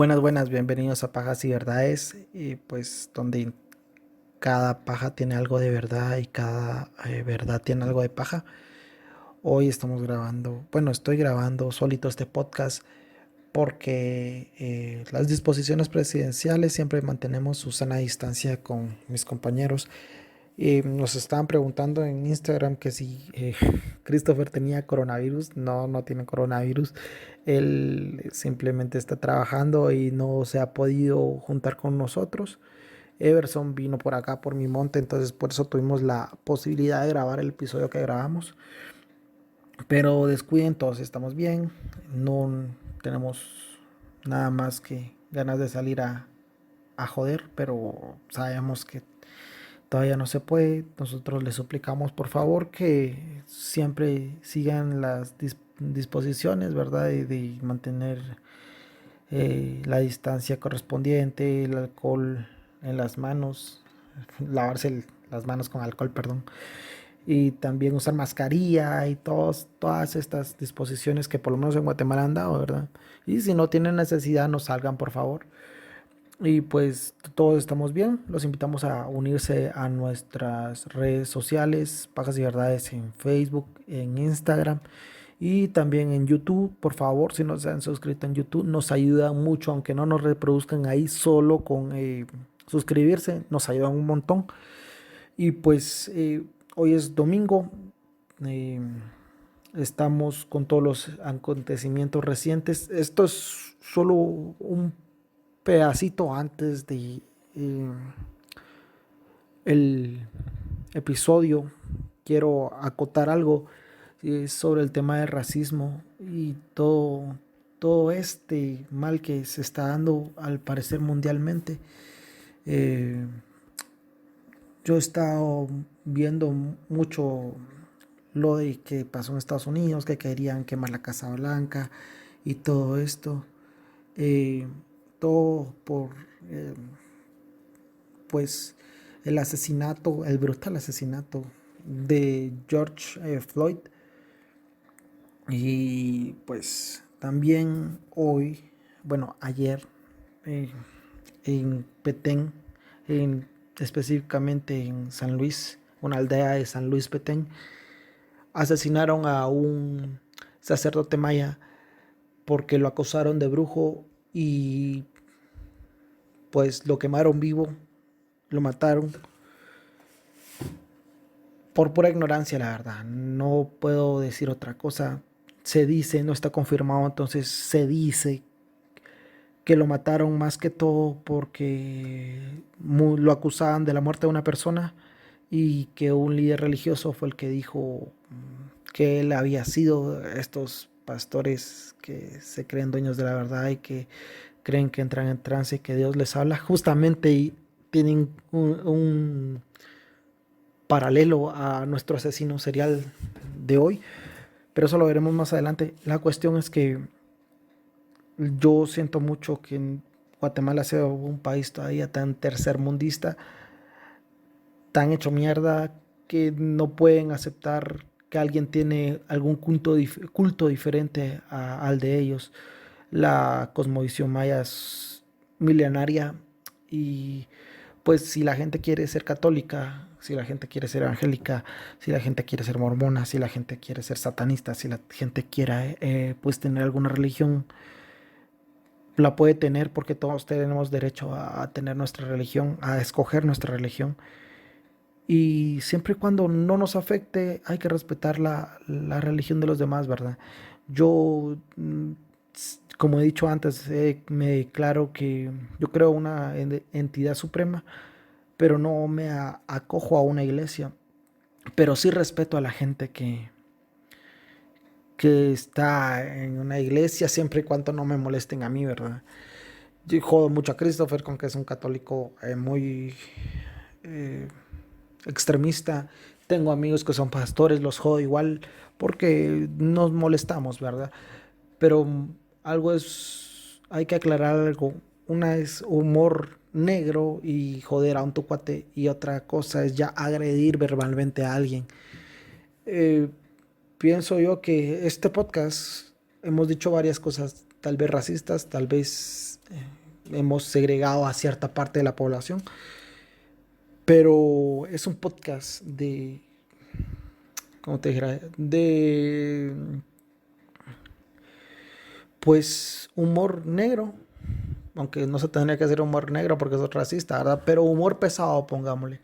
Buenas, bienvenidos a Pajas y Verdades, y pues donde cada paja tiene algo de verdad y cada verdad tiene algo de paja. Hoy estamos grabando, bueno, estoy grabando solito este podcast porque las disposiciones presidenciales siempre mantenemos su sana distancia con mis compañeros. Y nos estaban preguntando en Instagram que si Christopher tenía coronavirus. No, no tiene coronavirus. Él simplemente está trabajando y no se ha podido juntar con nosotros. Everson vino por acá, por mi monte, entonces por eso tuvimos la posibilidad de grabar el episodio que grabamos. Pero descuiden, todos estamos bien. No tenemos nada más que ganas de salir a joder, pero sabemos que todavía no se puede. Nosotros les suplicamos por favor que siempre sigan las disposiciones, ¿verdad? De mantener la distancia correspondiente, el alcohol en las manos, lavarse las manos con alcohol, perdón. Y también usar mascarilla y todas estas disposiciones que por lo menos en Guatemala han dado, ¿verdad? Y si no tienen necesidad, no salgan, por favor. Y pues todos estamos bien. Los invitamos a unirse a nuestras redes sociales, Pajas y Verdades en Facebook, en Instagram y también en YouTube. Por favor, si no se han suscrito en YouTube, nos ayuda mucho, aunque no nos reproduzcan ahí, solo con suscribirse, nos ayudan un montón. Y pues hoy es domingo. eh, Estamos con todos los acontecimientos recientes. Esto es solo un pedacito antes de eh, el episodio. Quiero acotar algo sobre el tema del racismo y todo este mal que se está dando al parecer mundialmente. Eh, yo he estado viendo mucho lo de que pasó en Estados Unidos, que querían quemar la Casa Blanca y todo esto. Eh, Todo por eh, pues el asesinato, el brutal asesinato de George Floyd. Y pues también hoy, bueno, ayer, eh, en Petén, específicamente en San Luis, una aldea de San Luis Petén, asesinaron a un sacerdote maya porque lo acusaron de brujo y pues lo quemaron vivo, lo mataron por pura ignorancia, la verdad. No puedo decir otra cosa. Se dice, no está confirmado, entonces se dice que lo mataron más que todo porque lo acusaban de la muerte de una persona y que un líder religioso fue el que dijo que él había sido. Estos pastores que se creen dueños de la verdad y que creen que entran en trance y que Dios les habla, justamente y tienen un paralelo a nuestro asesino serial de hoy, pero eso lo veremos más adelante. La cuestión es que yo siento mucho que en Guatemala sea un país todavía tan tercermundista, tan hecho mierda, que no pueden aceptar que alguien tiene algún culto diferente al de ellos. La cosmovisión maya es milenaria y pues si la gente quiere ser católica, si la gente quiere ser evangélica, si la gente quiere ser mormona, si la gente quiere ser satanista, si la gente quiera pues tener alguna religión, la puede tener porque todos tenemos derecho a tener nuestra religión, a escoger nuestra religión. Y siempre y cuando no nos afecte, hay que respetar la religión de los demás, ¿verdad? Yo, como he dicho antes, me declaro que yo creo una entidad suprema, pero no me acojo a una iglesia. Pero sí respeto a la gente que está en una iglesia, siempre y cuando no me molesten a mí, ¿verdad? Yo jodo mucho a Christopher con que es un católico muy eh, extremista. Tengo amigos que son pastores, los jodo igual porque nos molestamos, ¿verdad? Pero algo es, hay que aclarar algo. Una es humor negro y joder a un tu cuate, y otra cosa es ya agredir verbalmente a alguien. Eh, Pienso yo que este podcast hemos dicho varias cosas tal vez racistas, tal vez hemos segregado a cierta parte de la población, pero es un podcast de, ¿cómo te dijera? De, pues, humor negro, aunque no se tendría que hacer humor negro porque es racista, ¿verdad? Pero humor pesado, pongámosle,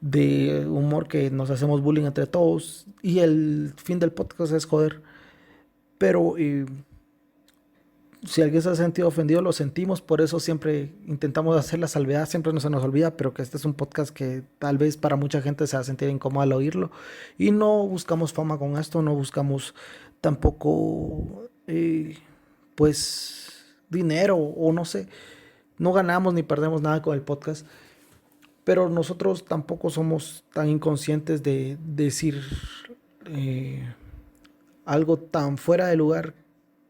de humor que nos hacemos bullying entre todos y el fin del podcast es joder. Pero si alguien se ha sentido ofendido, lo sentimos, por eso siempre intentamos hacer la salvedad, siempre no se nos olvida, pero que este es un podcast que tal vez para mucha gente se va a sentir incómodo al oírlo. Y no buscamos fama con esto, no buscamos tampoco, pues, dinero o no sé, no ganamos ni perdemos nada con el podcast, pero nosotros tampoco somos tan inconscientes de decir eh, algo tan fuera de lugar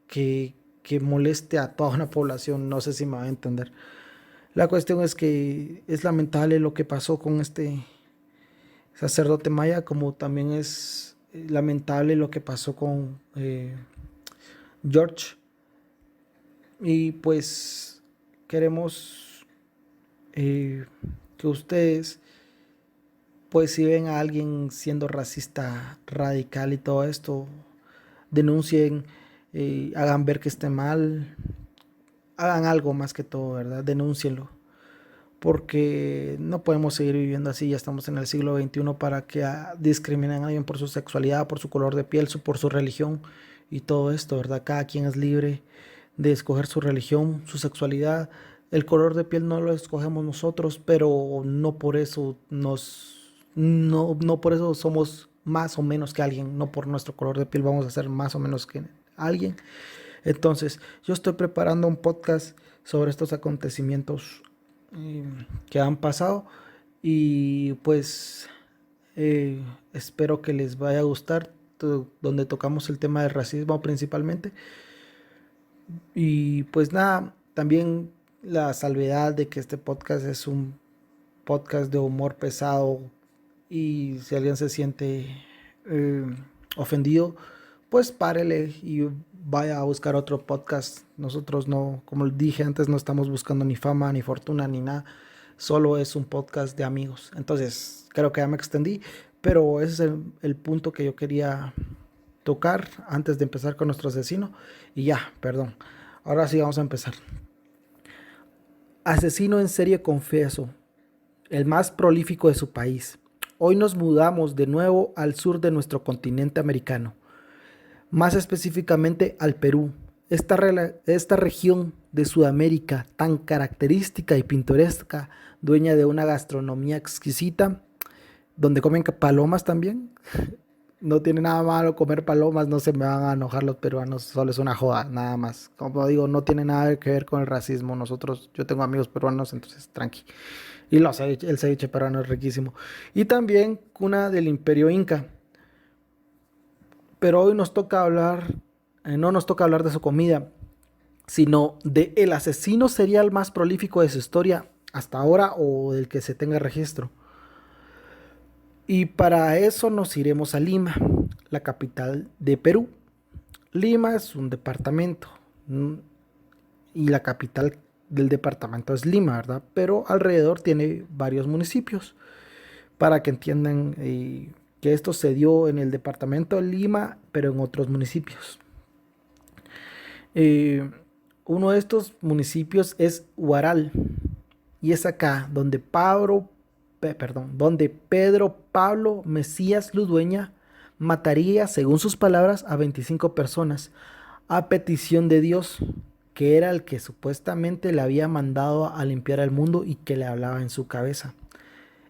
que moleste a toda una población, no sé si me va a entender. La cuestión es que es lamentable lo que pasó con este sacerdote maya, como también es lamentable lo que pasó con George. Y pues queremos eh, que ustedes, pues si ven a alguien siendo racista radical y todo esto, denuncien, hagan ver que esté mal, hagan algo más que todo, ¿verdad? Denúncienlo. Porque no podemos seguir viviendo así, ya estamos en el siglo XXI para que discriminen a alguien por su sexualidad, por su color de piel, por su religión y todo esto, ¿verdad? Cada quien es libre de escoger su religión, su sexualidad. El color de piel no lo escogemos nosotros, pero no por eso no por eso somos más o menos que alguien, no por nuestro color de piel vamos a ser más o menos que alguien. Entonces, yo estoy preparando un podcast sobre estos acontecimientos que han pasado y pues espero que les vaya a gustar, donde tocamos el tema del racismo principalmente. Y pues nada, también la salvedad de que este podcast es un podcast de humor pesado y si alguien se siente eh, ofendido, pues párele y vaya a buscar otro podcast. Nosotros no, como dije antes, no estamos buscando ni fama, ni fortuna, ni nada. Solo es un podcast de amigos. Entonces, creo que ya me extendí, pero ese es el punto que yo quería tocar antes de empezar con nuestro asesino. Y ya, perdón. Ahora sí vamos a empezar. Asesino en serie confeso, el más prolífico de su país. Hoy nos mudamos de nuevo al sur de nuestro continente americano, más específicamente al Perú, esta región de Sudamérica tan característica y pintoresca, dueña de una gastronomía exquisita, donde comen palomas también. No tiene nada malo comer palomas, no se me van a enojar los peruanos, solo es una joda, nada más. Como digo, no tiene nada que ver con el racismo. Yo tengo amigos peruanos, entonces tranqui. Y el ceviche peruano es riquísimo. Y también cuna del Imperio Inca. Pero hoy nos toca hablar, no nos toca hablar de su comida, sino de el asesino serial más prolífico de su historia hasta ahora o del que se tenga registro. Y para eso nos iremos a Lima, la capital de Perú. Lima es un departamento y la capital del departamento es Lima, ¿verdad? Pero alrededor tiene varios municipios. Para que entiendan que esto se dio en el departamento de Lima, pero en otros municipios. Eh, Uno de estos municipios es Huaral y es acá donde Pedro Pablo Mesías Ludueña mataría, según sus palabras, a 25 personas a petición de Dios, que era el que supuestamente le había mandado a limpiar el mundo y que le hablaba en su cabeza.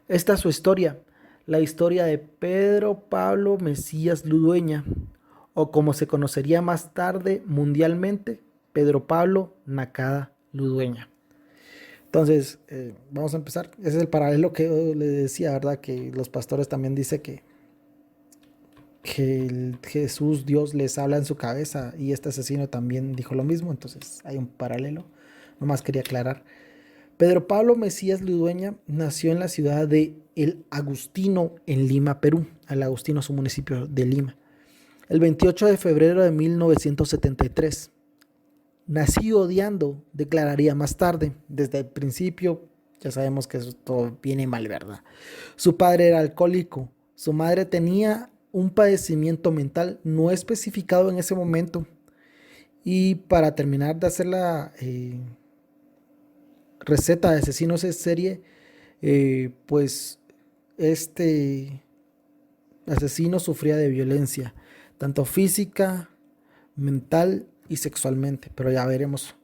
Esta es su historia, la historia de Pedro Pablo Mesías Ludueña, o como se conocería más tarde mundialmente, Pedro Pablo Nakada Ludueña. Entonces, vamos a empezar. Ese es el paralelo que yo le decía, ¿verdad? Que los pastores también dicen que Jesús, Dios, les habla en su cabeza y este asesino también dijo lo mismo. Entonces, hay un paralelo. Nomás quería aclarar. Pedro Pablo Mesías Ludueña nació en la ciudad de El Agustino, en Lima, Perú. El Agustino es un municipio de Lima. El 28 de febrero de 1973. Nací odiando, declararía más tarde. Desde el principio, ya sabemos que eso todo viene mal, ¿verdad? Su padre era alcohólico. Su madre tenía un padecimiento mental no especificado en ese momento. Y para terminar de hacer la receta de asesinos en serie, pues este asesino sufría de violencia, tanto física, mental y sexualmente. Pero ya veremos.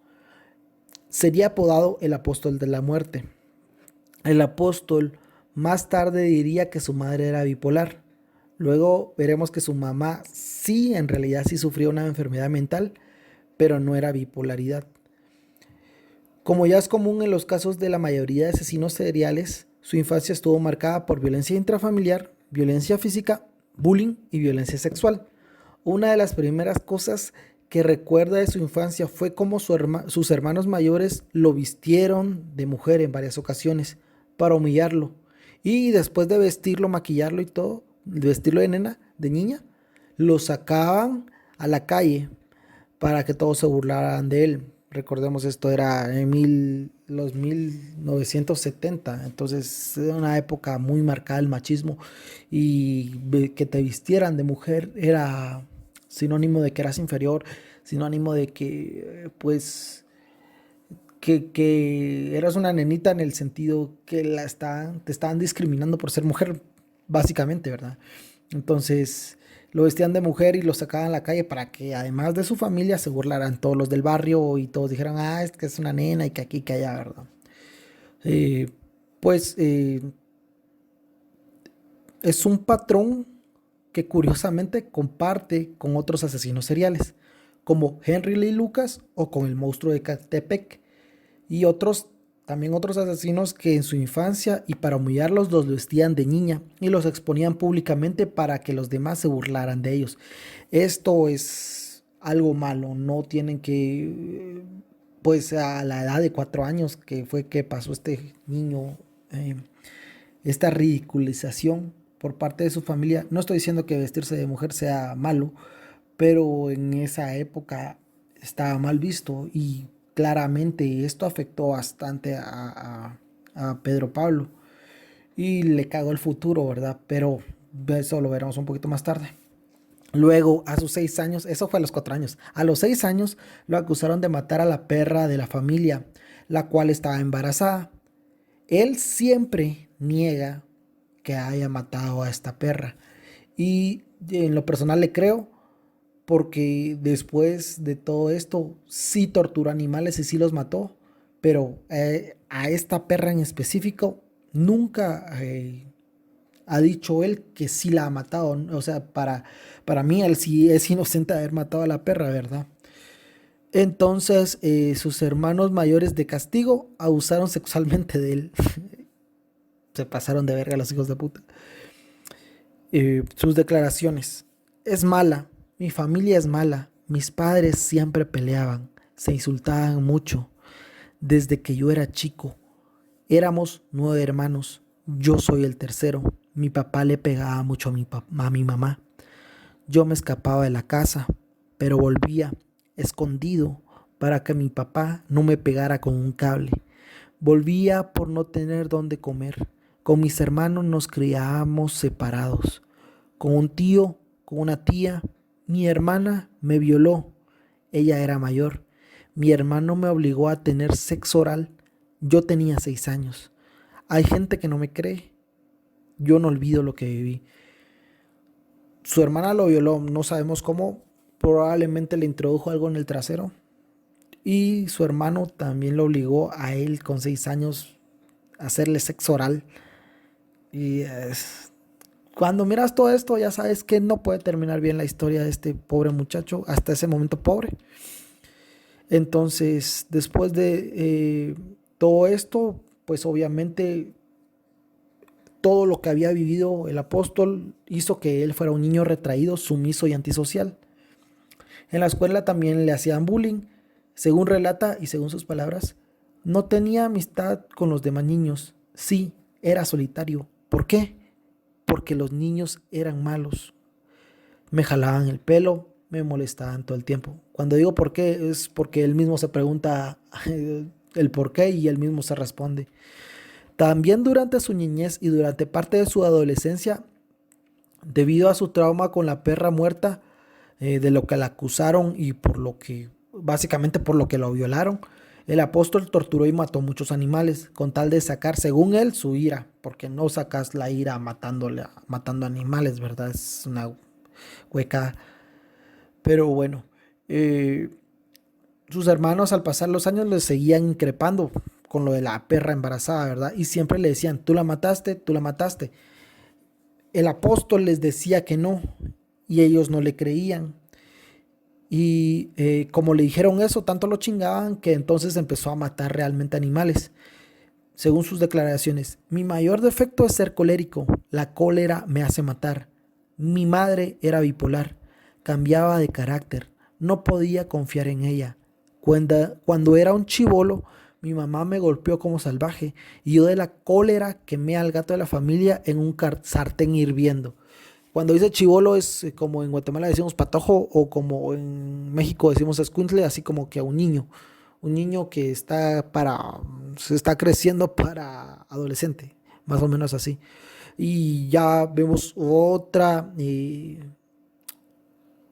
Sería apodado el apóstol de la muerte. El apóstol más tarde diría que su madre era bipolar. Luego veremos que su mamá sí, en realidad sí sufrió una enfermedad mental, pero no era bipolaridad. Como ya es común en los casos de la mayoría de asesinos seriales, su infancia estuvo marcada por violencia intrafamiliar, violencia física, bullying y violencia sexual. Una de las primeras cosas que recuerda de su infancia fue cómo sus hermanos mayores lo vistieron de mujer en varias ocasiones para humillarlo. Y después de vestirlo, maquillarlo y todo, de vestirlo de nena, de niña, lo sacaban a la calle para que todos se burlaran de él. Recordemos, esto era en los 1970, entonces era una época muy marcada del machismo y que te vistieran de mujer era sinónimo de que eras inferior, sinónimo de que pues que eras una nenita en el sentido que te estaban discriminando por ser mujer, básicamente, ¿verdad? Entonces lo vestían de mujer y lo sacaban a la calle para que además de su familia se burlaran todos los del barrio y todos dijeran, ah, es que es una nena y que aquí, que allá, ¿verdad? Eh, pues es un patrón que curiosamente comparte con otros asesinos seriales, como Henry Lee Lucas o con el monstruo de Catepec y también otros asesinos que en su infancia y para humillarlos los vestían de niña y los exponían públicamente para que los demás se burlaran de ellos. Esto es algo malo, no tienen que, pues a la edad de 4 años que fue que pasó este niño, eh, esta ridiculización por parte de su familia. No estoy diciendo que vestirse de mujer sea malo, pero en esa época estaba mal visto y claramente esto afectó bastante a Pedro Pablo y le cagó el futuro, ¿verdad? Pero eso lo veremos un poquito más tarde. Luego, a sus 6 años, eso fue a los 4 años, a los 6 años lo acusaron de matar a la perra de la familia, la cual estaba embarazada. Él siempre niega que haya matado a esta perra. Y en lo personal le creo, porque después de todo esto sí torturó animales y sí los mató, pero a esta perra en específico nunca ha dicho él que sí la ha matado. O sea, para mí él sí es inocente de haber matado a la perra, ¿verdad? Entonces sus hermanos mayores de castigo abusaron sexualmente de él. Se pasaron de verga los hijos de puta. Sus declaraciones. Es mala, mi familia es mala, mis padres siempre peleaban, se insultaban mucho. Desde que yo era chico, éramos 9 hermanos, yo soy el tercero. Mi papá le pegaba mucho a mi mamá. Yo me escapaba de la casa, pero volvía escondido para que mi papá no me pegara con un cable. Volvía por no tener dónde comer. Con mis hermanos nos criábamos separados. Con un tío, con una tía, mi hermana me violó. Ella era mayor. Mi hermano me obligó a tener sexo oral. Yo tenía 6 años. Hay gente que no me cree. Yo no olvido lo que viví. Su hermana lo violó, no sabemos cómo. Probablemente le introdujo algo en el trasero. Y su hermano también lo obligó a él con 6 años a hacerle sexo oral. Y cuando miras todo esto, ya sabes que no puede terminar bien la historia de este pobre muchacho, hasta ese momento pobre. Entonces, después de todo esto, pues obviamente todo lo que había vivido el apóstol hizo que él fuera un niño retraído, sumiso y antisocial. En la escuela también le hacían bullying. Según relata y según sus palabras, no tenía amistad con los demás niños. Sí, era solitario. ¿Por qué? Porque los niños eran malos. Me jalaban el pelo, me molestaban todo el tiempo. Cuando digo por qué, es porque él mismo se pregunta el por qué y él mismo se responde. También durante su niñez y durante parte de su adolescencia, debido a su trauma con la perra muerta, de lo que la acusaron y por lo que, básicamente por lo que lo violaron, el apóstol torturó y mató muchos animales con tal de sacar, según él, su ira, porque no sacas la ira matando animales, ¿verdad? Es una hueca. Pero bueno, eh, sus hermanos al pasar los años le seguían increpando con lo de la perra embarazada, ¿verdad? Y siempre le decían, tú la mataste, tú la mataste. El apóstol les decía que no y ellos no le creían. Y como le dijeron eso, tanto lo chingaban que entonces empezó a matar realmente animales. Según sus declaraciones, mi mayor defecto es ser colérico. La cólera me hace matar. Mi madre era bipolar. Cambiaba de carácter. No podía confiar en ella. Cuando era un chibolo, mi mamá me golpeó como salvaje y yo de la cólera quemé al gato de la familia en un sartén hirviendo. Cuando dice chivolo es como en Guatemala decimos patojo o como en México decimos escuincle, así como que a un niño que se está creciendo para adolescente, más o menos así. Y ya vemos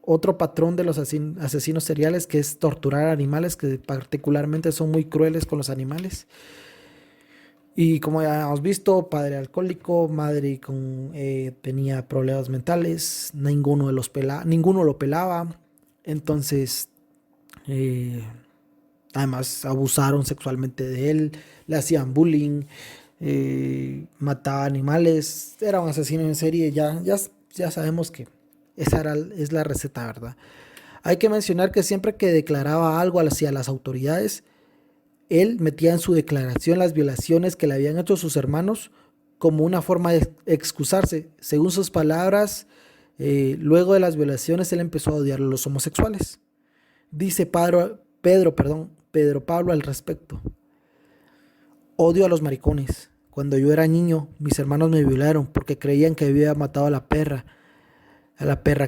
otro patrón de los asesinos seriales que es torturar animales, que particularmente son muy crueles con los animales. Y como ya hemos visto, padre alcohólico, madre tenía problemas mentales, ninguno lo pelaba. Entonces, eh, además abusaron sexualmente de él, le hacían bullying, mataba animales, era un asesino en serie. Ya sabemos que es la receta, ¿verdad? Hay que mencionar que siempre que declaraba algo hacia las autoridades, él metía en su declaración las violaciones que le habían hecho sus hermanos como una forma de excusarse. Según sus palabras, luego de las violaciones él empezó a odiar a los homosexuales. Dice Pedro Pablo al respecto. Odio a los maricones. Cuando yo era niño, mis hermanos me violaron porque creían que había matado a la perra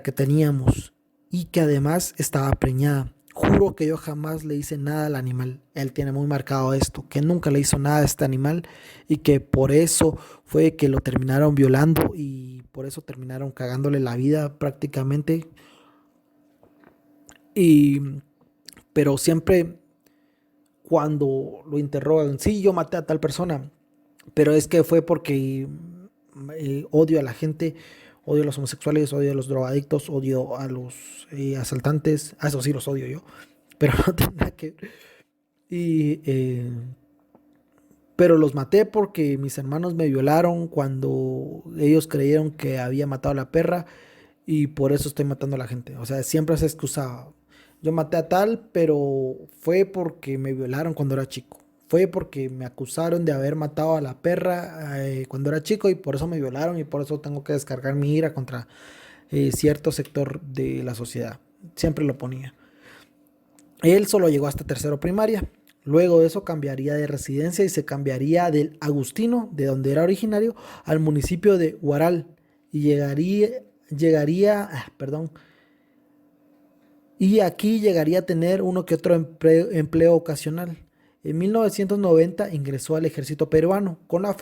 que teníamos y que además estaba preñada. Juro que yo jamás le hice nada al animal. Él tiene muy marcado esto, que nunca le hizo nada a este animal y que por eso fue que lo terminaron violando y por eso terminaron cagándole la vida prácticamente. Y, pero siempre cuando lo interrogan, sí, yo maté a tal persona, pero es que fue porque odio a la gente, odio a los homosexuales, odio a los drogadictos, odio a los asaltantes, a eso sí los odio yo, pero no tiene nada que ver. Y, pero los maté porque mis hermanos me violaron cuando ellos creyeron que había matado a la perra y por eso estoy matando a la gente. O sea, siempre se excusaba. Yo maté a tal, pero fue porque me violaron cuando era chico. Fue porque me acusaron de haber matado a la perra cuando era chico y por eso me violaron y por eso tengo que descargar mi ira contra cierto sector de la sociedad. Siempre lo ponía. Él solo llegó hasta tercero primaria. Luego de eso cambiaría de residencia y se cambiaría del Agustino, de donde era originario, al municipio de Huaral. Y perdón, y aquí llegaría a tener uno que otro empleo ocasional. En 1990 ingresó al ejército peruano con la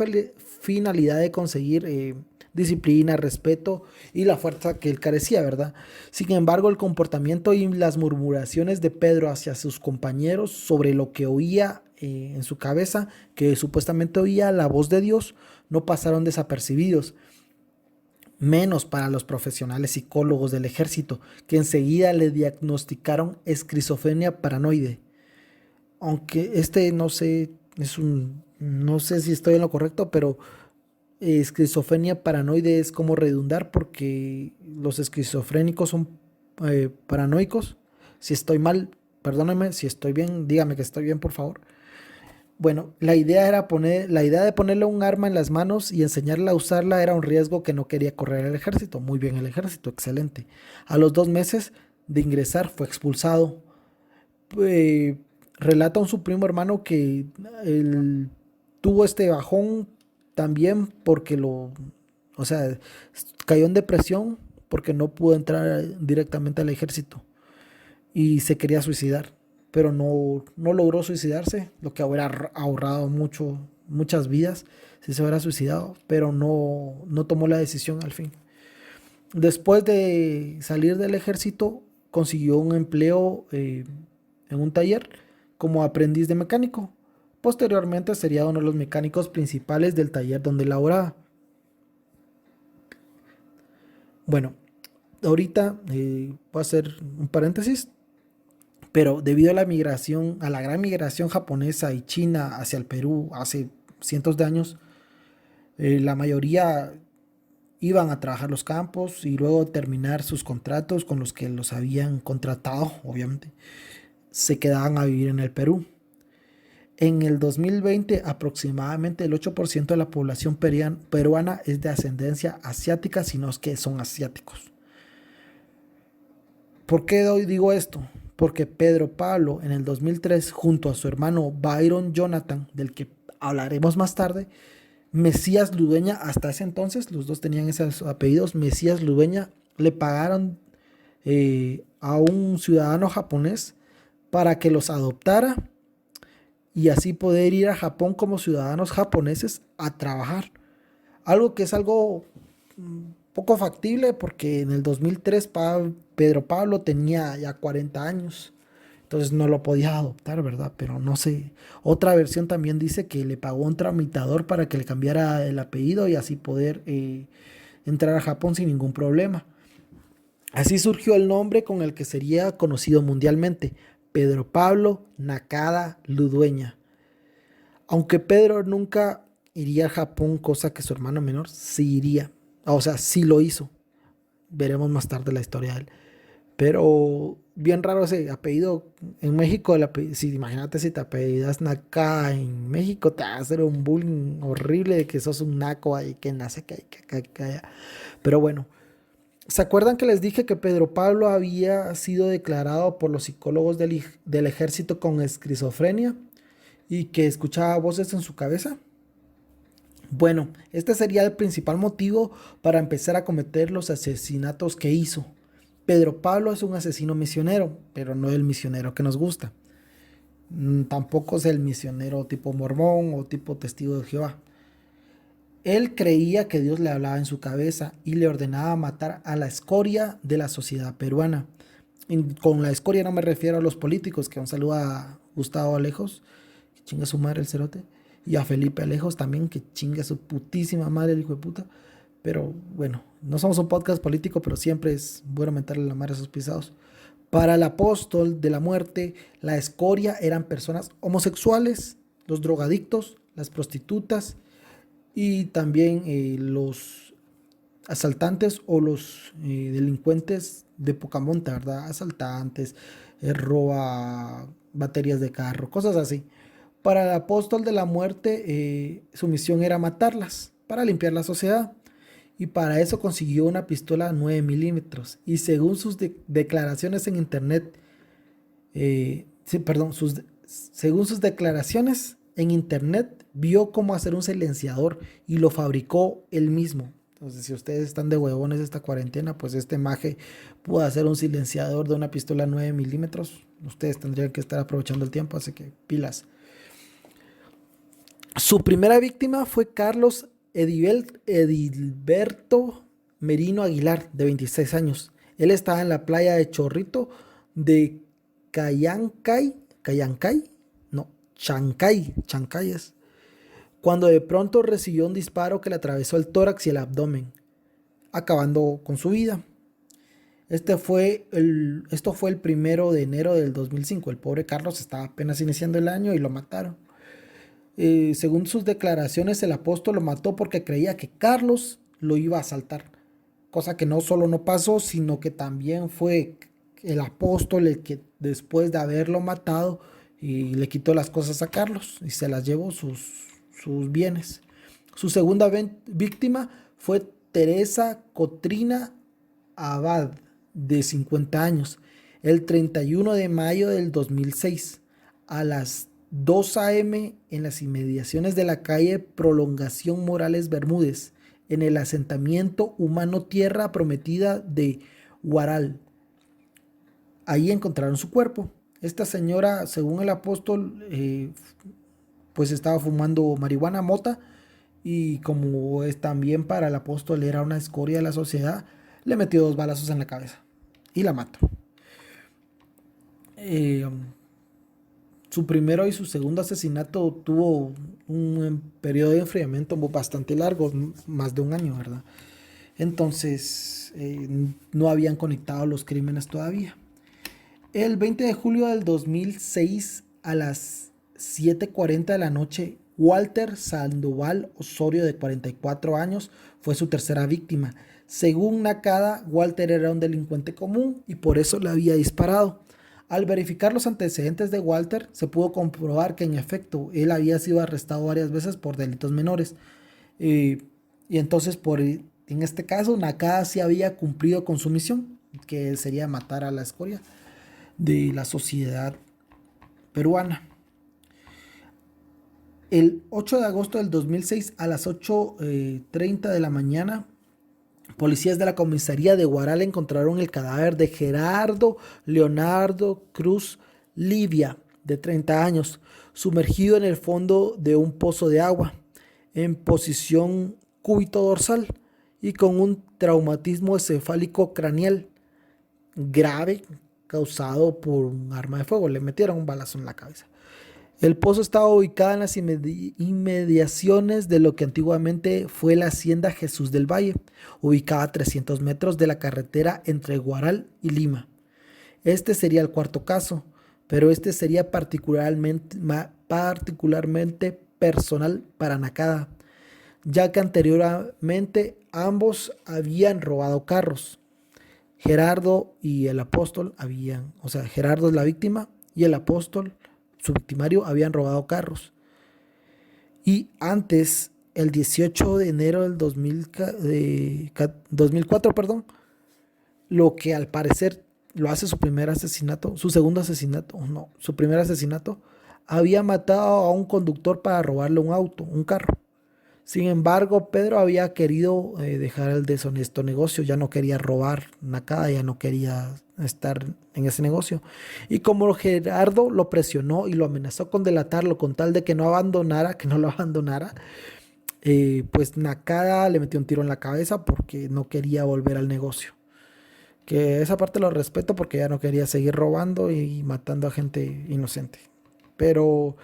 finalidad de conseguir disciplina, respeto y la fuerza que él carecía, ¿verdad? Sin embargo, el comportamiento y las murmuraciones de Pedro hacia sus compañeros sobre lo que oía en su cabeza, que supuestamente oía la voz de Dios, no pasaron desapercibidos, menos para los profesionales psicólogos del ejército, que enseguida le diagnosticaron esquizofrenia paranoide. Aunque no sé, no sé si estoy en lo correcto, pero esquizofrenia paranoide es como redundar porque los esquizofrénicos son paranoicos. Si estoy mal, perdónenme, si estoy bien, dígame que estoy bien, por favor. Bueno, la idea de ponerle un arma en las manos y enseñarle a usarla era un riesgo que no quería correr el ejército. Muy bien, el ejército, excelente. A los 2 meses de ingresar fue expulsado. Eh, Relata su primo hermano que él tuvo este bajón también porque o sea, cayó en depresión porque no pudo entrar directamente al ejército y se quería suicidar, pero no logró suicidarse, lo que hubiera ahorrado muchas vidas si se hubiera suicidado, pero no tomó la decisión al fin. Después de salir del ejército, consiguió un empleo en un taller como aprendiz de mecánico. Posteriormente sería uno de los mecánicos principales del taller donde laboraba. Bueno, ahorita voy a hacer un paréntesis, pero debido a la migración, a la gran migración japonesa y china hacia el Perú hace cientos de años, la mayoría iban a trabajar los campos y luego terminar sus contratos con los que los habían contratado, obviamente, se quedaban a vivir en el Perú. En el 2020, aproximadamente el 8% de la población peruana es de ascendencia asiática, sino es que son asiáticos. ¿Por qué hoy digo esto? Porque Pedro Pablo en el 2003, junto a su hermano Byron Jonathan, del que hablaremos más tarde, Mesías Ludueña, hasta ese entonces, los dos tenían esos apellidos, Mesías Ludueña, le pagaron a un ciudadano japonés para que los adoptara y así poder ir a Japón como ciudadanos japoneses a trabajar. Algo que es algo poco factible porque en el 2003 Pedro Pablo tenía ya 40 años. Entonces no lo podía adoptar, ¿verdad? Pero no sé. Otra versión también dice que le pagó un tramitador para que le cambiara el apellido y así poder entrar a Japón sin ningún problema. Así surgió el nombre con el que sería conocido mundialmente, Pedro Pablo Nakada Ludueña. Aunque Pedro nunca iría a Japón, cosa que su hermano menor sí iría. O sea, sí lo hizo. Veremos más tarde la historia de él. Pero bien raro ese apellido. En México, si imagínate si te apellidas Naka en México, te va a hacer un bullying horrible de que sos un naco ahí que nace que allá. Pero bueno, ¿se acuerdan que les dije que Pedro Pablo había sido declarado por los psicólogos del ejército con esquizofrenia y que escuchaba voces en su cabeza? Bueno, este sería el principal motivo para empezar a cometer los asesinatos que hizo. Pedro Pablo es un asesino misionero, pero no el misionero que nos gusta. Tampoco es el misionero tipo mormón o tipo testigo de Jehová. Él creía que Dios le hablaba en su cabeza y le ordenaba matar a la escoria de la sociedad peruana. Y con la escoria no me refiero a los políticos, que un saludo a Gustavo Alejos, que chinga su madre el cerote, y a Felipe Alejos también, que chinga su putísima madre el hijo de puta. Pero bueno, no somos un podcast político, pero siempre es bueno mentarle la madre a esos pisados. Para el apóstol de la muerte, la escoria eran personas homosexuales, los drogadictos, las prostitutas y también los asaltantes o los delincuentes de poca monta, ¿verdad? Asaltantes, roba baterías de carro, cosas así. Para el apóstol de la muerte, su misión era matarlas para limpiar la sociedad. Y para eso consiguió una pistola 9 milímetros. Y según sus declaraciones en internet, sí, perdón, según sus declaraciones en internet, vio cómo hacer un silenciador y lo fabricó él mismo. Entonces, si ustedes están de huevones esta cuarentena, pues este maje pudo hacer un silenciador de una pistola 9 milímetros. Ustedes tendrían que estar aprovechando el tiempo, así que pilas. Su primera víctima fue Carlos Edilberto Merino Aguilar, de 26 años. Él estaba en la playa de Chorrito de Cayancay, no, Chancay es, cuando de pronto recibió un disparo que le atravesó el tórax y el abdomen, acabando con su vida. Esto fue el 1 de enero del 2005. El pobre Carlos estaba apenas iniciando el año y lo mataron. Según sus declaraciones, el apóstol lo mató porque creía que Carlos lo iba a asaltar. Cosa que no solo no pasó, sino que también fue el apóstol el que después de haberlo matado y le quitó las cosas a Carlos y se las llevó sus bienes. Su segunda víctima fue Teresa Cotrina Abad, de 50 años, el 31 de mayo del 2006, a las 2 a.m. en las inmediaciones de la calle Prolongación Morales Bermúdez, en el asentamiento humano Tierra Prometida de Guaral. Ahí encontraron su cuerpo. Esta señora, según el apóstol, pues estaba fumando marihuana, mota, y como es también para el apóstol era una escoria de la sociedad, le metió 2 balazos en la cabeza y la mató. Eh, Su primero y su segundo asesinato tuvo un periodo de enfriamiento bastante largo, más de un año, ¿verdad? Entonces, no habían conectado los crímenes todavía. El 20 de julio del 2006 a las 7:40 de la noche, Walter Sandoval Osorio, de 44 años, fue su tercera víctima. Según Nakada, Walter era un delincuente común y por eso le había disparado. Al verificar los antecedentes de Walter, se pudo comprobar que en efecto él había sido arrestado varias veces por delitos menores. Eh, y entonces, en este caso, Nakada sí había cumplido con su misión, que sería matar a la escoria de la sociedad peruana. El 8 de agosto del 2006 a las 8:30 de la mañana, policías de la comisaría de Guaral encontraron el cadáver de Gerardo Leonardo Cruz Livia, de 30 años, sumergido en el fondo de un pozo de agua, en posición cúbito dorsal y con un traumatismo encefálico craneal grave causado por un arma de fuego. Le metieron un balazo en la cabeza. El pozo estaba ubicado en las inmediaciones de lo que antiguamente fue la hacienda Jesús del Valle, ubicada a 300 metros de la carretera entre Guaral y Lima. Este sería el cuarto caso, pero este sería particularmente personal para Nakada, ya que anteriormente ambos habían robado carros. Gerardo y el apóstol Gerardo es la víctima y el apóstol, su victimario, habían robado carros. Y antes, el 18 de enero del 2004, perdón, lo que al parecer lo hace su primer asesinato, su segundo asesinato, no, su primer asesinato, había matado a un conductor para robarle un auto, un carro. Sin embargo, Pedro había querido dejar el deshonesto negocio, ya no quería robar nada, ya no quería estar en ese negocio. Y como Gerardo lo presionó y lo amenazó con delatarlo con tal de que no abandonara, que no lo abandonara, pues Nakada le metió un tiro en la cabeza porque no quería volver al negocio. Que esa parte lo respeto porque ya no quería seguir robando y matando a gente inocente. Pero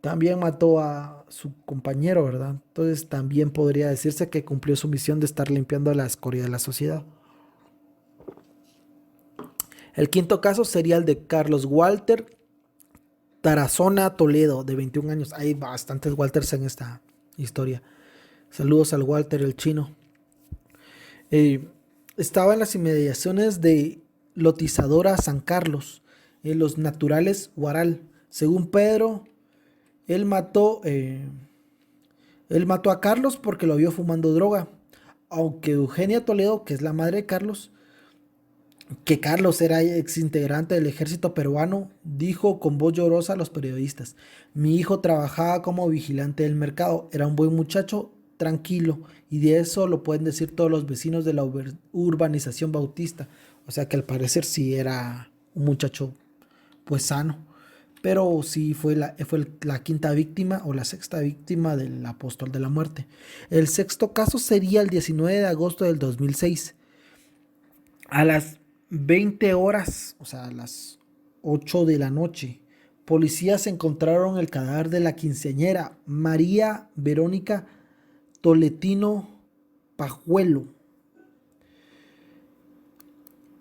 también mató a su compañero, ¿verdad? Entonces también podría decirse que cumplió su misión de estar limpiando la escoria de la sociedad. El quinto caso sería el de Carlos Walter Tarazona Toledo, de 21 años. Hay bastantes Walters en esta historia. Saludos al Walter el chino. Estaba en las inmediaciones de Lotizadora San Carlos, en los naturales Guaral. Según Pedro, él mató a Carlos porque lo vio fumando droga. Aunque Eugenia Toledo, que es la madre de Carlos, que Carlos era ex integrante del ejército peruano, dijo con voz llorosa a los periodistas: mi hijo trabajaba como vigilante del mercado, era un buen muchacho, tranquilo, y de eso lo pueden decir todos los vecinos de la urbanización Bautista. O sea que al parecer sí era un muchacho pues sano. Pero sí fue la quinta víctima o la sexta víctima del apóstol de la muerte. El sexto caso sería el 19 de agosto del 2006. A las 20 horas, o sea, a las 8 de la noche, policías encontraron el cadáver de la quinceañera María Verónica Tolentino Pajuelo.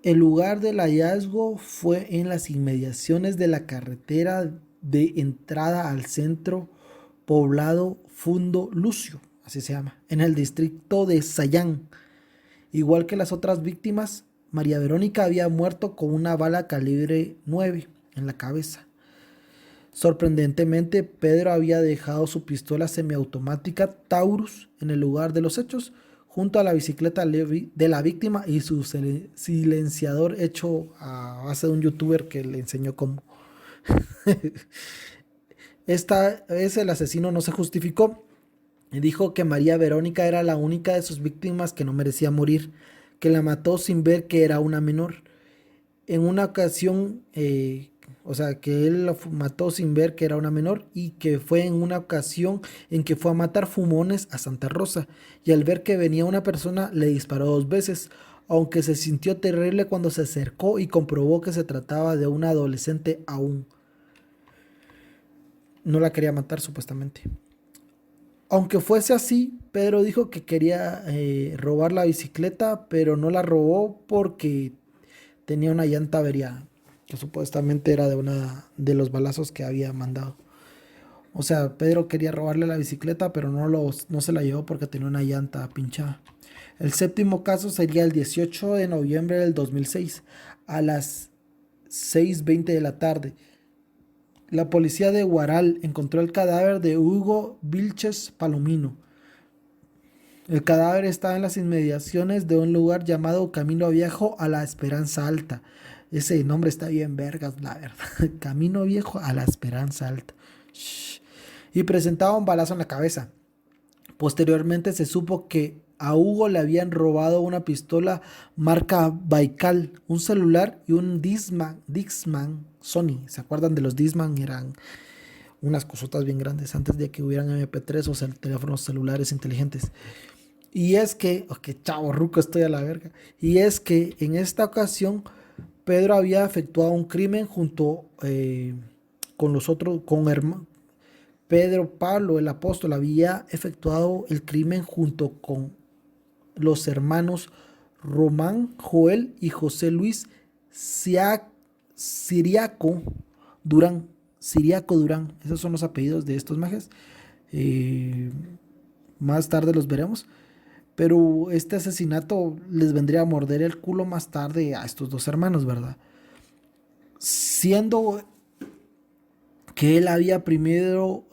El lugar del hallazgo fue en las inmediaciones de la carretera de entrada al centro poblado Fundo Lucio, así se llama, en el distrito de Sayán. Igual que las otras víctimas, María Verónica había muerto con una bala calibre 9 en la cabeza. Sorprendentemente, Pedro había dejado su pistola semiautomática Taurus en el lugar de los hechos, junto a la bicicleta de la víctima y su silenciador hecho a base de un youtuber que le enseñó cómo. Esta vez el asesino no se justificó y dijo que María Verónica era la única de sus víctimas que no merecía morir, que la mató sin ver que era una menor. En una ocasión, o sea, que él la mató sin ver que era una menor y que fue en una ocasión en que fue a matar fumones a Santa Rosa y al ver que venía una persona le disparó 2 veces, aunque se sintió terrible cuando se acercó y comprobó que se trataba de una adolescente aún. No la quería matar supuestamente. Aunque fuese así, Pedro dijo que quería robar la bicicleta, pero no la robó porque tenía una llanta averiada, que supuestamente era de una de los balazos que había mandado. O sea, Pedro quería robarle la bicicleta, pero no se la llevó porque tenía una llanta pinchada. El séptimo caso sería el 18 de noviembre del 2006, a las 6:20 de la tarde. La policía de Huaral encontró el cadáver de Hugo Vilches Palomino. El cadáver estaba en las inmediaciones de un lugar llamado Camino Viejo a la Esperanza Alta. Ese nombre está bien vergas, la verdad. Camino Viejo a la Esperanza Alta. Shh. Y presentaba un balazo en la cabeza. Posteriormente se supo que a Hugo le habían robado una pistola marca Baikal, un celular y un Dixman Sony. ¿Se acuerdan de los Dixman? Eran unas cosotas bien grandes antes de que hubieran MP3 o teléfonos celulares inteligentes. Y es que, oh, qué chavo ruco estoy a la verga. Y es que en esta ocasión Pedro había efectuado un crimen junto con los otros, Pedro Pablo, el apóstol, había efectuado el crimen junto con los hermanos Román, Joel y José Luis Siriaco Durán. Siriaco Durán, esos son los apellidos de estos majes. Eh, Más tarde los veremos. Pero este asesinato les vendría a morder el culo más tarde a estos dos hermanos, ¿verdad? Siendo que él había primero...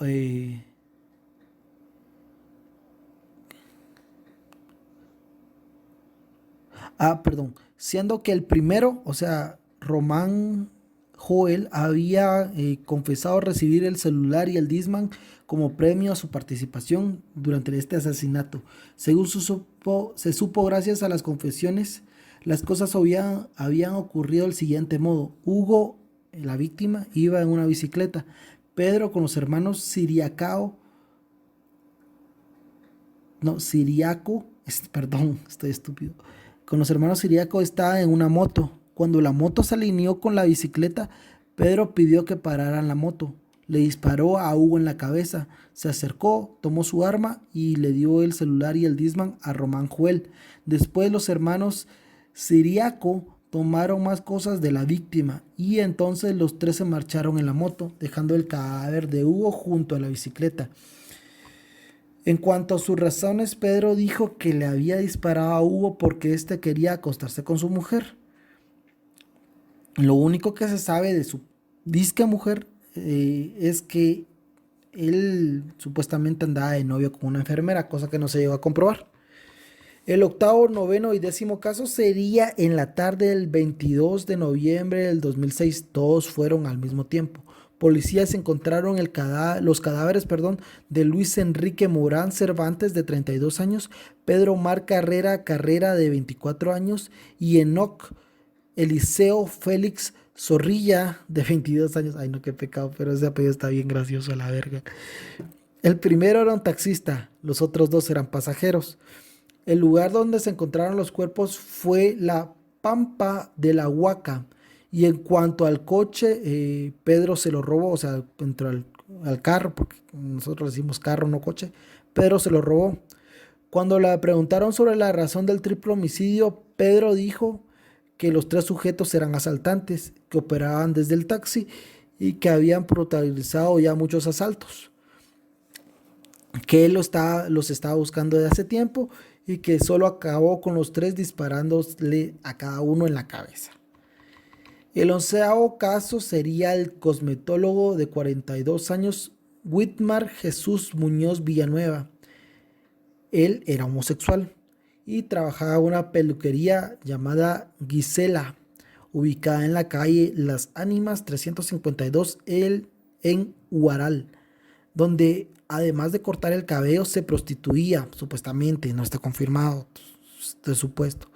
perdón. Siendo que el primero, o sea, Román Joel, había confesado recibir el celular y el Disman como premio a su participación durante este asesinato. Según se supo gracias a las confesiones, las cosas habían ocurrido del siguiente modo. Hugo, la víctima, iba en una bicicleta. Pedro con los hermanos Siriacao, no, Siriaco, perdón, estoy estúpido. Con los hermanos Siriaco estaba en una moto. Cuando la moto se alineó con la bicicleta, Pedro pidió que pararan la moto. Le disparó a Hugo en la cabeza. Se acercó, tomó su arma y le dio el celular y el Disman a Román Joel. Después los hermanos Siriaco tomaron más cosas de la víctima y entonces los tres se marcharon en la moto, dejando el cadáver de Hugo junto a la bicicleta. En cuanto a sus razones, Pedro dijo que le había disparado a Hugo porque éste quería acostarse con su mujer. Lo único que se sabe de su disque mujer es que él supuestamente andaba de novio con una enfermera, cosa que no se llegó a comprobar. El octavo, noveno y décimo caso sería en la tarde del 22 de noviembre del 2006. Todos fueron al mismo tiempo. Policías encontraron los cadáveres, de Luis Enrique Morán Cervantes, de 32 años, Pedro Mar Carrera, de 24 años, y Enoc Eliseo Félix Zorrilla, de 22 años. Ay, no, qué pecado, pero ese apellido está bien gracioso a la verga. El primero era un taxista, los otros dos eran pasajeros. El lugar donde se encontraron los cuerpos fue la Pampa de la Huaca. Y en cuanto al coche, Pedro se lo robó, o sea, entró al carro, porque nosotros decimos carro, no coche. Pedro se lo robó. Cuando le preguntaron sobre la razón del triple homicidio, Pedro dijo que los tres sujetos eran asaltantes, que operaban desde el taxi y que habían protagonizado ya muchos asaltos, que él los estaba buscando de hace tiempo y que solo acabó con los tres disparándole a cada uno en la cabeza. El onceavo caso sería el cosmetólogo de 42 años, Whitmar Jesús Muñoz Villanueva. Él era homosexual y trabajaba en una peluquería llamada Gisela, ubicada en la calle Las Ánimas 352 en Huaral, donde además de cortar el cabello, se prostituía, supuestamente, no está confirmado, de supuesto.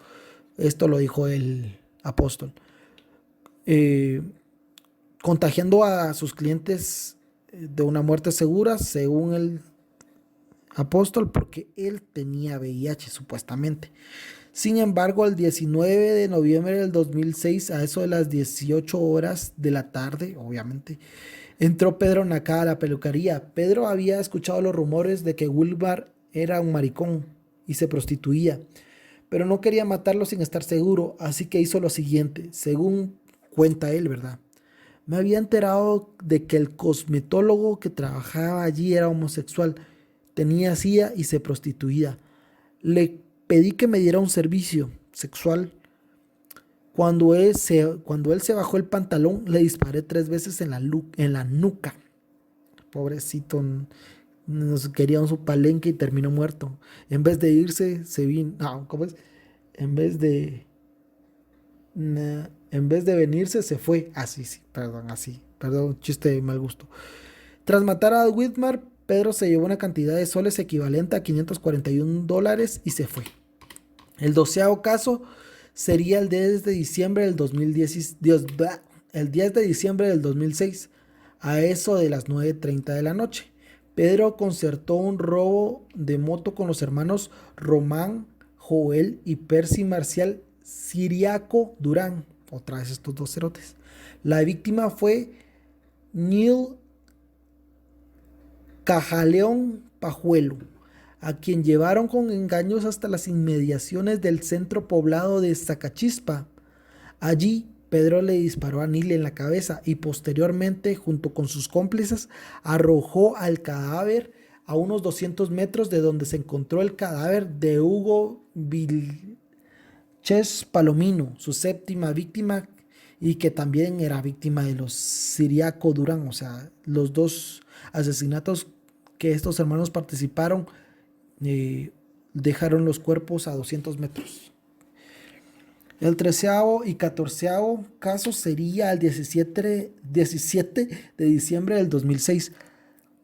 Esto lo dijo el apóstol. Eh, Contagiando a sus clientes de una muerte segura, según el apóstol, porque él tenía VIH, supuestamente. Sin embargo, el 19 de noviembre del 2006, a eso de las 18 horas de la tarde, obviamente, entró Pedro Nacá a la peluquería. Pedro había escuchado los rumores de que Wilmar era un maricón y se prostituía, pero no quería matarlo sin estar seguro, así que hizo lo siguiente, según cuenta él, ¿verdad? Me había enterado de que el cosmetólogo que trabajaba allí era homosexual, tenía SIDA y se prostituía. Le pedí que me diera un servicio sexual. Cuando él se bajó el pantalón, le disparé 3 veces en la nuca. Pobrecito, nos quería un su palenque y terminó muerto. En vez de irse, se vino. No, ¿cómo es? En vez de. En vez de venirse, se fue. Así, sí, perdón, así. Perdón, chiste de mal gusto. Tras matar a Whitmar, Pedro se llevó una cantidad de soles equivalente a $541 y se fue. El 12º caso sería el 10 de diciembre del 2010, el 10 de diciembre del 2006, a eso de las 9:30 de la noche. Pedro concertó un robo de moto con los hermanos Román, Joel y Percy Marcial Siriaco Durán. Otra vez estos dos cerotes. La víctima fue Neil Cajaleón Pajuelo, a quien llevaron con engaños hasta las inmediaciones del centro poblado de Zacachispa. Allí, Pedro le disparó a Neil en la cabeza y posteriormente, junto con sus cómplices, arrojó al cadáver a unos 200 metros de donde se encontró el cadáver de Hugo Vilches Palomino, su séptima víctima y que también era víctima de los Siriaco Durán, o sea, los dos asesinatos que estos hermanos participaron, eh, dejaron los cuerpos a 200 metros. El 13º y 14º caso sería el 17 de diciembre del 2006.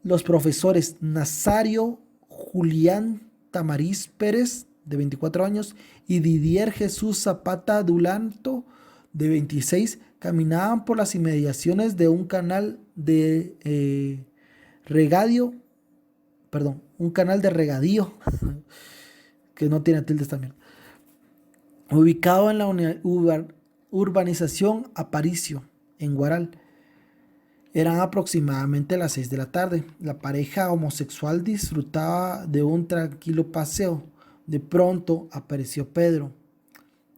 Los profesores Nazario Julián Tamariz Pérez, de 24 años, y Didier Jesús Zapata Dulanto, de 26, caminaban por las inmediaciones de un canal de regadío, perdón, un canal de regadío, que no tiene tildes también, ubicado en la urbanización Aparicio, en Guaral. Eran aproximadamente las 6 de la tarde. La pareja homosexual disfrutaba de un tranquilo paseo. De pronto apareció Pedro.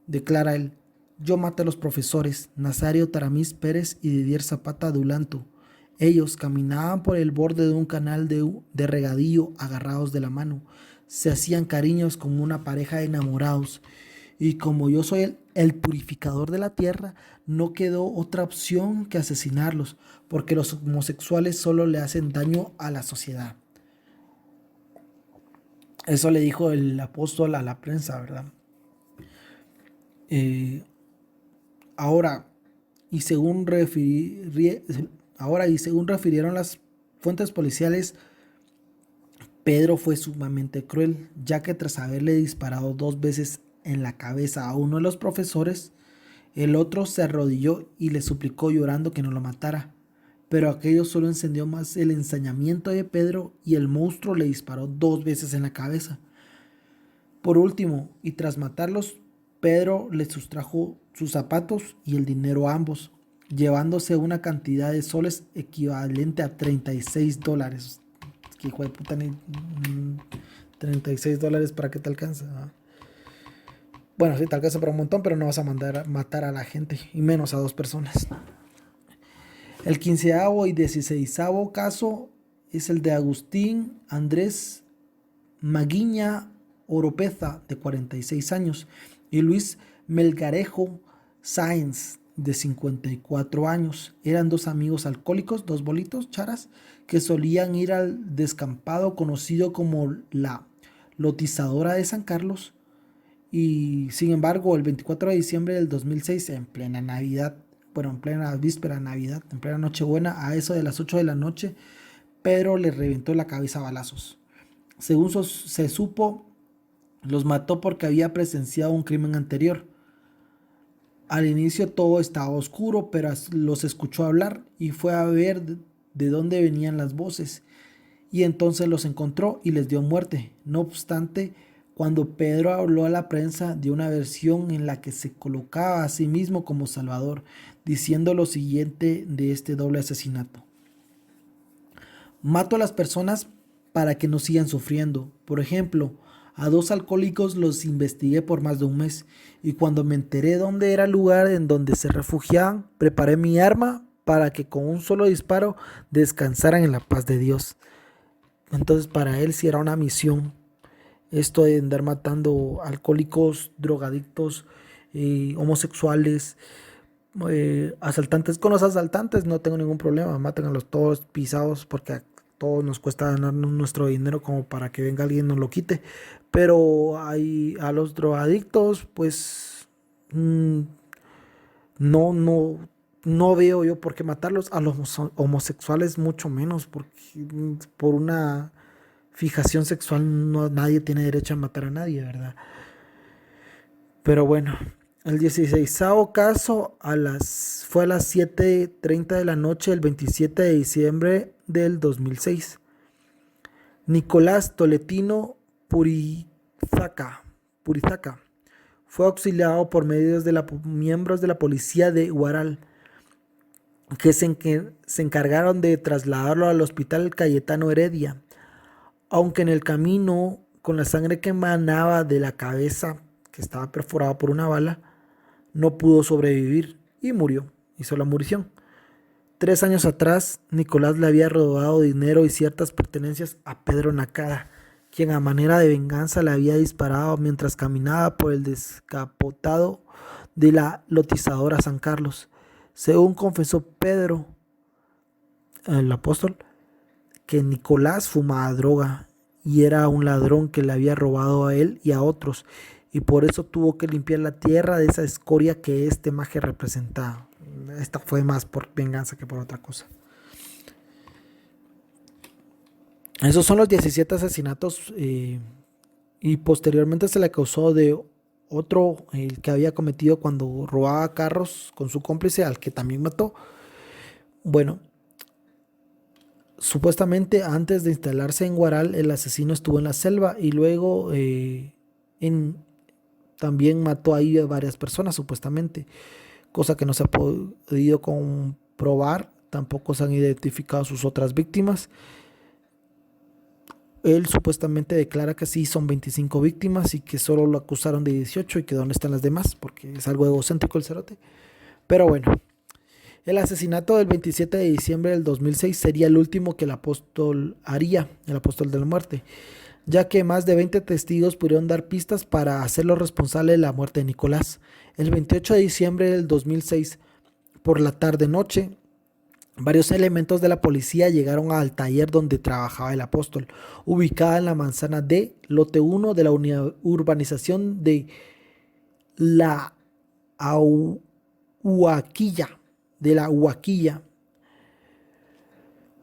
Declara él: yo maté a los profesores Nazario Taramís Pérez y Didier Zapata Dulanto. Ellos caminaban por el borde de un canal de regadío agarrados de la mano. Se hacían cariños como una pareja de enamorados. Y como yo soy el purificador de la tierra, no quedó otra opción que asesinarlos, porque los homosexuales solo le hacen daño a la sociedad. Eso le dijo el apóstol a la prensa, ¿verdad? Eh, ahora, y según refirieron las fuentes policiales, Pedro fue sumamente cruel, ya que tras haberle disparado 2 veces en la cabeza a uno de los profesores, el otro se arrodilló y le suplicó llorando que no lo matara. Pero aquello solo encendió más el ensañamiento de Pedro y el monstruo le disparó 2 veces en la cabeza. Por último, y tras matarlos, Pedro les sustrajo sus zapatos y el dinero a ambos, llevándose una cantidad de soles equivalente a $36. Que hijo de puta, ni $36 para que te alcance, ¿no? Bueno, sí te alcanza para un montón, pero no vas a mandar a matar a la gente, y menos a 2 personas. El 15º y 16º caso es el de Agustín Andrés Maguiña Oropeza, de 46 años, y Luis Melgarejo Sáenz, de 54 años. Eran dos amigos alcohólicos, dos bolitos, charas, que solían ir al descampado conocido como la Lotizadora de San Carlos. Y sin embargo, el 24 de diciembre del 2006, en plena Navidad, bueno, en plena víspera de Navidad, en plena Nochebuena, a eso de las 8 de la noche, Pedro le reventó la cabeza a balazos. Según se supo, los mató porque había presenciado un crimen anterior. Al inicio todo estaba oscuro, pero los escuchó hablar y fue a ver de dónde venían las voces. Y entonces los encontró y les dio muerte. No obstante, cuando Pedro habló a la prensa, dio una versión en la que se colocaba a sí mismo como salvador, diciendo lo siguiente de este doble asesinato: mato a las personas para que no sigan sufriendo. Por ejemplo, a 2 alcohólicos los investigué por más de un mes y cuando me enteré dónde era el lugar en donde se refugiaban, preparé mi arma para que con un solo disparo descansaran en la paz de Dios. Entonces para él sí era una misión esto de andar matando alcohólicos, drogadictos, homosexuales, asaltantes. Con los asaltantes no tengo ningún problema, mátenlos todos pisados porque a todos nos cuesta ganarnos nuestro dinero como para que venga alguien y nos lo quite. Pero a los drogadictos, pues no, no veo yo por qué matarlos. A los homosexuales mucho menos, porque por una fijación sexual nadie tiene derecho a matar a nadie, ¿verdad? Pero bueno, el 16º caso fue a las 7:30 de la noche del 27 de diciembre del 2006. Nicolás Tolentino Purizaca fue auxiliado por miembros de la policía de Huaral, que se encargaron de trasladarlo al hospital Cayetano Heredia, aunque en el camino, con la sangre que emanaba de la cabeza, que estaba perforada por una bala, no pudo sobrevivir y murió, hizo la murición. 3 años atrás, Nicolás le había robado dinero y ciertas pertenencias a Pedro Nacada, quien a manera de venganza le había disparado mientras caminaba por el descapotado de la lotizadora San Carlos. Según confesó Pedro, el apóstol, que Nicolás fumaba droga y era un ladrón que le había robado a él y a otros, y por eso tuvo que limpiar la tierra de esa escoria que este maje representaba. Esta fue más por venganza que por otra cosa. Esos son los 17 asesinatos y posteriormente se le acusó de otro, el que había cometido cuando robaba carros con su cómplice, al que también mató. Bueno, supuestamente antes de instalarse en Huaral, el asesino estuvo en la selva y luego también mató ahí a varias personas, supuestamente, cosa que no se ha podido comprobar. Tampoco se han identificado sus otras víctimas. Él supuestamente declara que sí son 25 víctimas y que solo lo acusaron de 18 y que dónde están las demás, porque es algo egocéntrico el cerote. Pero bueno, el asesinato del 27 de diciembre del 2006 sería el último que el apóstol haría, el apóstol de la muerte, ya que más de 20 testigos pudieron dar pistas para hacerlo responsable de la muerte de Nicolás. El 28 de diciembre del 2006, por la tarde-noche, varios elementos de la policía llegaron al taller donde trabajaba el apóstol, ubicada en la manzana D, lote 1 de la urbanización de la Huaquilla.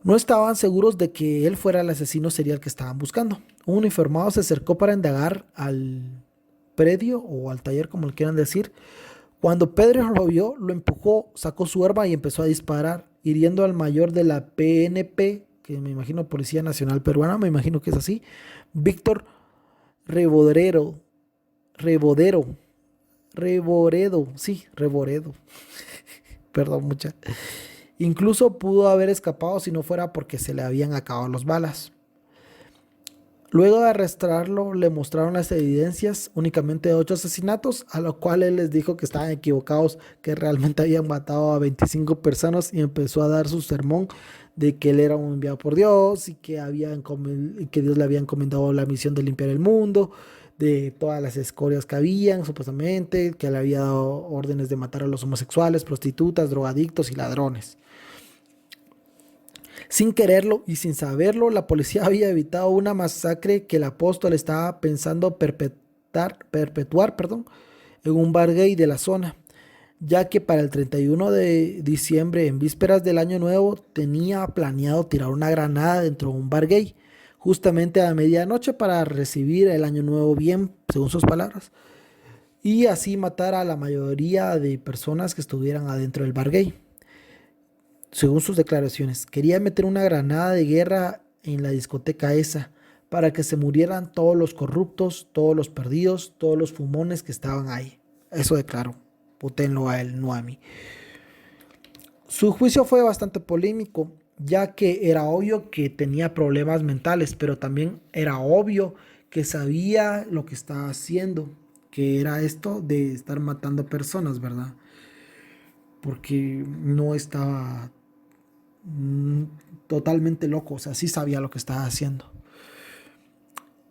No estaban seguros de que él fuera el asesino serial que estaban buscando. Un uniformado se acercó para indagar al predio o al taller, como le quieran decir. Cuando Pedro lo vio, lo empujó, sacó su arma y empezó a disparar, hiriendo al mayor de la PNP, que me imagino Policía Nacional Peruana, me imagino que es así, Víctor Reboredo, perdón, mucha. Incluso pudo haber escapado si no fuera porque se le habían acabado las balas. Luego de arrestarlo, le mostraron las evidencias únicamente de 8 asesinatos, a lo cual él les dijo que estaban equivocados, que realmente habían matado a 25 personas y empezó a dar su sermón de que él era un enviado por Dios y que Dios le había encomendado la misión de limpiar el mundo, de todas las escorias que habían, supuestamente, que le había dado órdenes de matar a los homosexuales, prostitutas, drogadictos y ladrones. Sin quererlo y sin saberlo, la policía había evitado una masacre que el apóstol estaba pensando perpetuar en un bar gay de la zona. ya que para el 31 de diciembre, en vísperas del año nuevo, tenía planeado tirar una granada dentro de un bar gay, justamente a medianoche para recibir el año nuevo bien, según sus palabras, y así matar a la mayoría de personas que estuvieran adentro del bar gay. Según sus declaraciones, quería meter una granada de guerra en la discoteca esa para que se murieran todos los corruptos, todos los perdidos, todos los fumones que estaban ahí. Eso declaró. Puténlo a él, no a mí. Su juicio fue bastante polémico, ya que era obvio que tenía problemas mentales, pero también era obvio que sabía lo que estaba haciendo, que era esto de estar matando personas, ¿verdad? Porque no estaba mm, totalmente loco, o sea, sí sabía lo que estaba haciendo.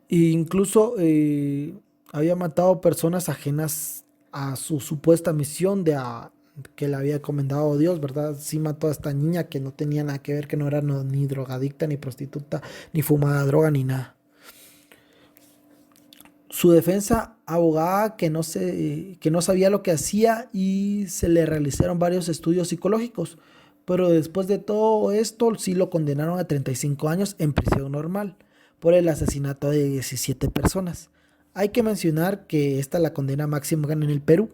E incluso había matado personas ajenas a su supuesta misión que le había encomendado Dios, ¿verdad? Sí mató a esta niña que no tenía nada que ver, que no era ni drogadicta, ni prostituta, ni fumaba droga, ni nada. Su defensa abogaba que no sabía lo que hacía y se le realizaron varios estudios psicológicos, pero después de todo esto sí lo condenaron a 35 años en prisión normal por el asesinato de 17 personas. Hay que mencionar que esta es la condena máxima en el Perú,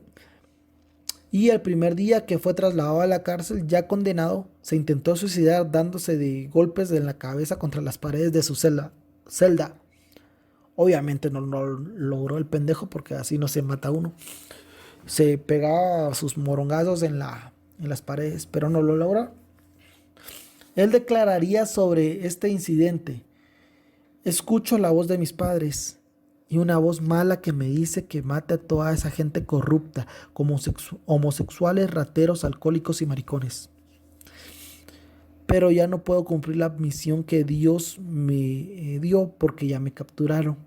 y el primer día que fue trasladado a la cárcel ya condenado se intentó suicidar dándose de golpes en la cabeza contra las paredes de su celda. Obviamente no lo logró el pendejo porque así no se mata uno. Se pegaba sus morongazos en las paredes, pero no lo logró. Él declararía sobre este incidente: escucho la voz de mis padres y una voz mala que me dice que mate a toda esa gente corrupta, como homosexuales, rateros, alcohólicos y maricones. Pero ya no puedo cumplir la misión que Dios me dio porque ya me capturaron.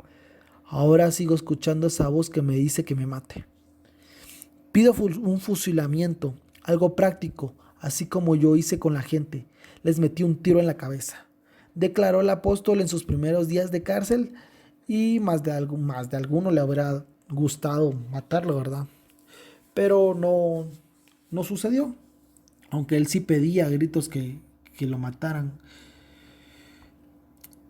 Ahora sigo escuchando esa voz que me dice que me mate. Pido un fusilamiento, algo práctico, así como yo hice con la gente. Les metí un tiro en la cabeza, declaró el apóstol en sus primeros días de cárcel, y más de alguno le habrá gustado matarlo, ¿verdad? Pero no sucedió, aunque él sí pedía a gritos que lo mataran.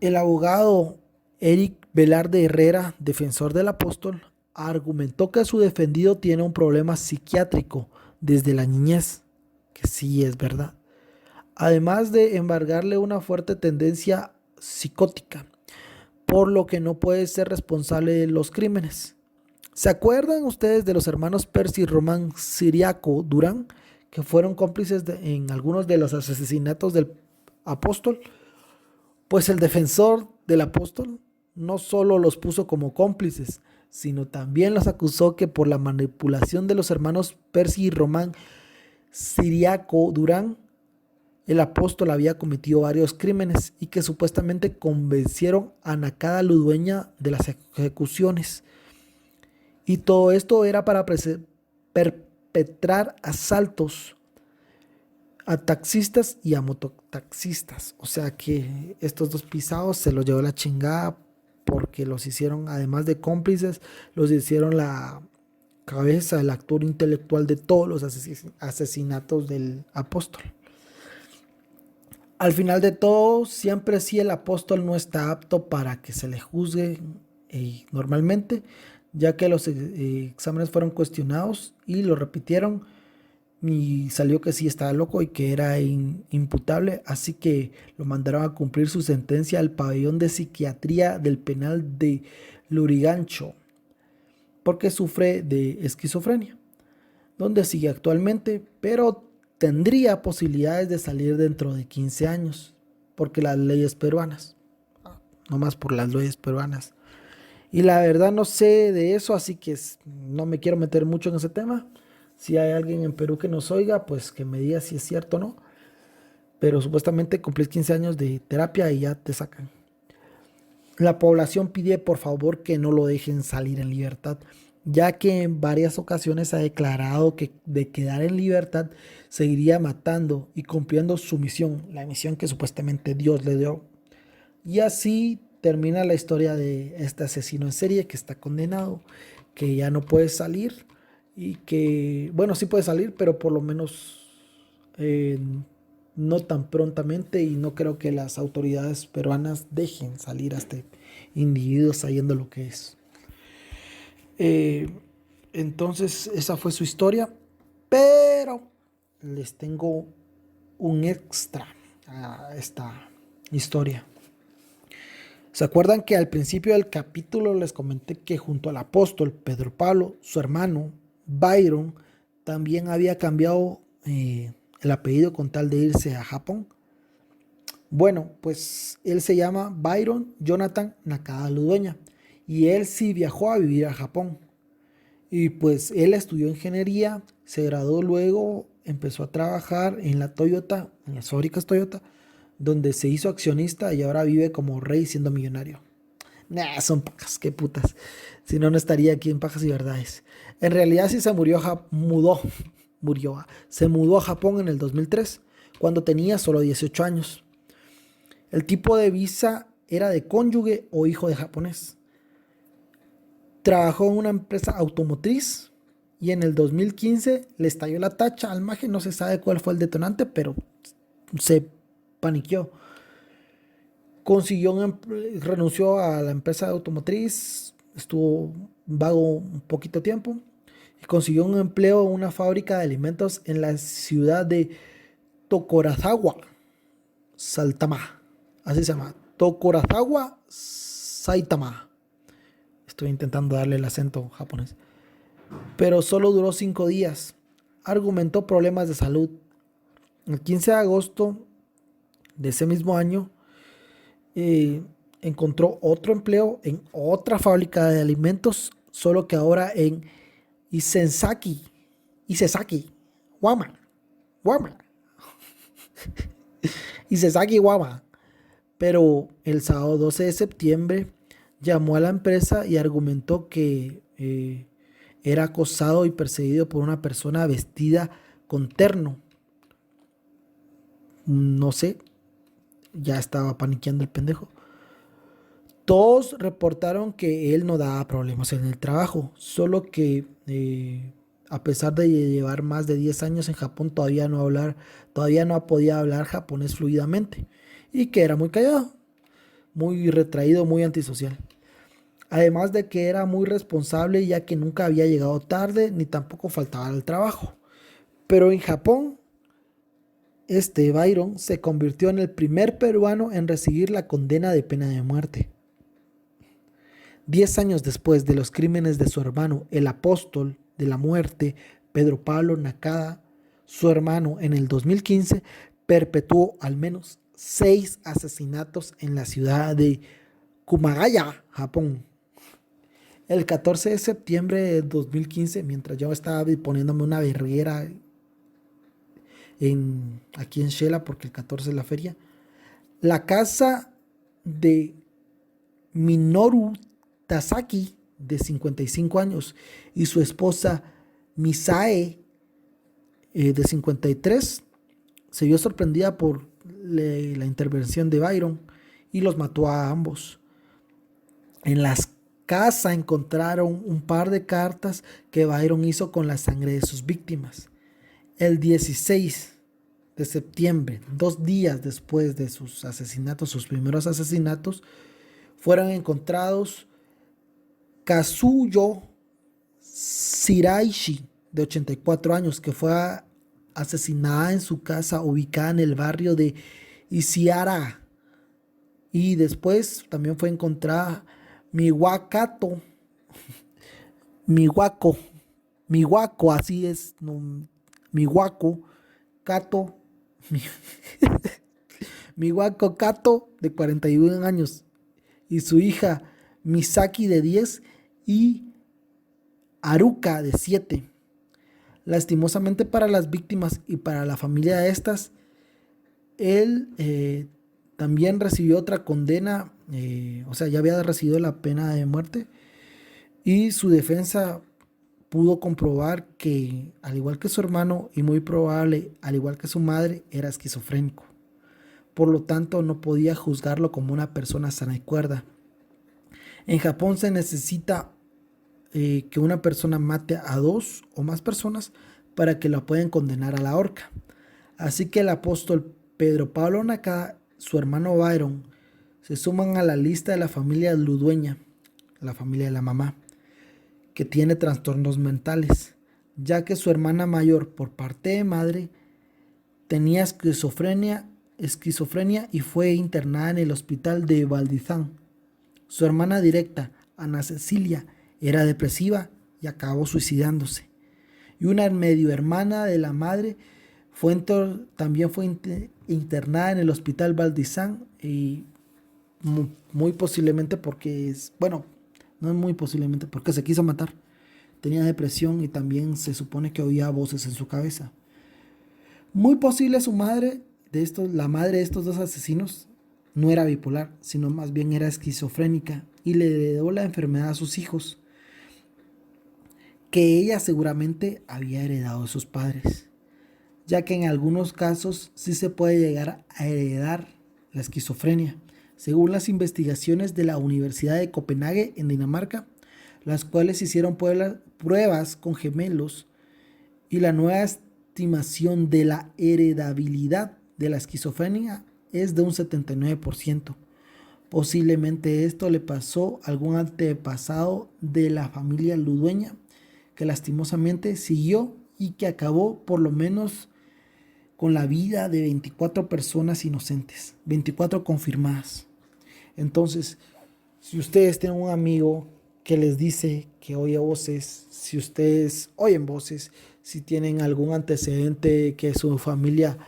El abogado Eric Velarde Herrera, defensor del apóstol, argumentó que su defendido tiene un problema psiquiátrico desde la niñez, que sí es verdad, además de embargarle una fuerte tendencia psicótica, por lo que no puede ser responsable de los crímenes. ¿Se acuerdan ustedes de los hermanos Percy y Román Siriaco Durán, que fueron cómplices en algunos de los asesinatos del apóstol? Pues el defensor del apóstol no solo los puso como cómplices, sino también los acusó que por la manipulación de los hermanos Percy y Román Siriaco Durán, el apóstol había cometido varios crímenes y que supuestamente convencieron a Nakada Ludueña de las ejecuciones. Y todo esto era para perpetrar asaltos a taxistas y a mototaxistas. O sea que estos dos pisados se los llevó la chingada porque los hicieron, además de cómplices, los hicieron la cabeza, el actor intelectual de todos los asesinatos del apóstol. Al final de todo, siempre sí el apóstol no está apto para que se le juzgue normalmente, ya que los exámenes fueron cuestionados y lo repitieron y salió que sí estaba loco y que era imputable, así que lo mandaron a cumplir su sentencia al pabellón de psiquiatría del penal de Lurigancho, porque sufre de esquizofrenia, donde sigue actualmente, pero tendría posibilidades de salir dentro de 15 años, porque las leyes peruanas, no más por las leyes peruanas. Y la verdad no sé de eso, así que no me quiero meter mucho en ese tema. Si hay alguien en Perú que nos oiga, pues que me diga si es cierto o no. Pero supuestamente cumplís 15 años de terapia y ya te sacan. La población pide por favor que no lo dejen salir en libertad, ya que en varias ocasiones ha declarado que de quedar en libertad seguiría matando y cumpliendo su misión, la misión que supuestamente Dios le dio. Y así termina la historia de este asesino en serie que está condenado, que ya no puede salir y que, bueno, sí puede salir, pero por lo menos eh, no tan prontamente, y no creo que las autoridades peruanas dejen salir a este individuo sabiendo lo que es. Eh, entonces, esa fue su historia, pero les tengo un extra a esta historia. ¿Se acuerdan que al principio del capítulo les comenté que junto al apóstol Pedro Pablo, su hermano Byron también había cambiado el apellido con tal de irse a Japón? Bueno, pues él se llama Byron Jonathan Nakada Ludueña y él sí viajó a vivir a Japón. Y pues él estudió ingeniería, se graduó luego, empezó a trabajar en la Toyota, en las fábricas Toyota, donde se hizo accionista y ahora vive como rey siendo millonario. Nah, son pajas, qué putas. Si no, no estaría aquí en Pajas y Verdades. En realidad sí se se mudó a Japón en el 2003, cuando tenía solo 18 años. El tipo de visa era de cónyuge o hijo de japonés. Trabajó en una empresa automotriz y en el 2015 le estalló la tacha al maje. No se sabe cuál fue el detonante, pero se paniqueó. Renunció a la empresa automotriz, estuvo vago un poquito tiempo y consiguió un empleo en una fábrica de alimentos en la ciudad de Tokorazawa, Saitama. Así se llama, Tokorazawa, Saitama. Estoy intentando darle el acento japonés. Pero solo duró 5 días. Argumentó problemas de salud. El 15 de agosto de ese mismo año, eh, encontró otro empleo en otra fábrica de alimentos, solo que ahora en Isesaki, Wama, Wama, Isesaki, Wama. Pero el sábado 12 de septiembre llamó a la empresa y argumentó que era acosado y perseguido por una persona vestida con terno. No sé, ya estaba paniqueando el pendejo. Todos reportaron que él no daba problemas en el trabajo, solo que a pesar de llevar más de 10 años en Japón, todavía no podía hablar japonés fluidamente y que era muy callado, muy retraído, muy antisocial. Además de que era muy responsable, ya que nunca había llegado tarde ni tampoco faltaba al trabajo. Pero en Japón, este Byron se convirtió en el primer peruano en recibir la condena de pena de muerte. 10 años después de los crímenes de su hermano, el apóstol de la muerte, Pedro Pablo Nakada, su hermano en el 2015 perpetuó al menos 6 asesinatos en la ciudad de Kumagaya, Japón. El 14 de septiembre de 2015, mientras yo estaba poniéndome una verguera aquí en Shela, porque el 14 es la feria, la casa de Minoru Tasaki, de 55 años, y su esposa Misae, de 53, se vio sorprendida por la intervención de Byron y los mató a ambos. En las casas encontraron un par de cartas que Byron hizo con la sangre de sus víctimas. El 16 de septiembre, 2 días después de sus asesinatos, sus primeros asesinatos, fueron encontrados Kazuyo Shiraishi, de 84 años, que fue asesinada en su casa ubicada en el barrio de Isiara. Y después también fue encontrada Miwakato, Miwako, Miwako, así es, no, Miwako Kato, Miwako Kato, de 41 años, y su hija Misaki, de 10, y Haruka, de 7. Lastimosamente para las víctimas y para la familia de estas, él también recibió otra condena, o sea, ya había recibido la pena de muerte, y su defensa pudo comprobar que, al igual que su hermano, y muy probable, al igual que su madre, era esquizofrénico. Por lo tanto, no podía juzgarlo como una persona sana y cuerda. En Japón se necesita que una persona mate a dos o más personas para que la puedan condenar a la horca. Así que el apóstol Pedro Pablo Nacada, su hermano Byron, se suman a la lista de la familia Ludueña, la familia de la mamá, que tiene trastornos mentales, ya que su hermana mayor, por parte de madre, tenía esquizofrenia y fue internada en el hospital de Valdizán. Su hermana directa, Ana Cecilia, era depresiva y acabó suicidándose. Y una medio hermana de la madre también fue internada en el hospital Valdizán y muy posiblemente bueno, no es muy posiblemente porque se quiso matar. Tenía depresión y también se supone que oía voces en su cabeza. Muy posible la madre de estos dos asesinos, no era bipolar, sino más bien era esquizofrénica y le heredó la enfermedad a sus hijos, que ella seguramente había heredado de sus padres, ya que en algunos casos sí se puede llegar a heredar la esquizofrenia, según las investigaciones de la Universidad de Copenhague en Dinamarca, las cuales hicieron pruebas con gemelos y la nueva estimación de la heredabilidad de la esquizofrenia es de un 79%. Posiblemente esto le pasó a algún antepasado de la familia Ludueña que lastimosamente siguió y que acabó por lo menos con la vida de 24 personas inocentes, 24 confirmadas. Entonces, si ustedes tienen un amigo que les dice que oye voces, si ustedes oyen voces, si tienen algún antecedente que su familia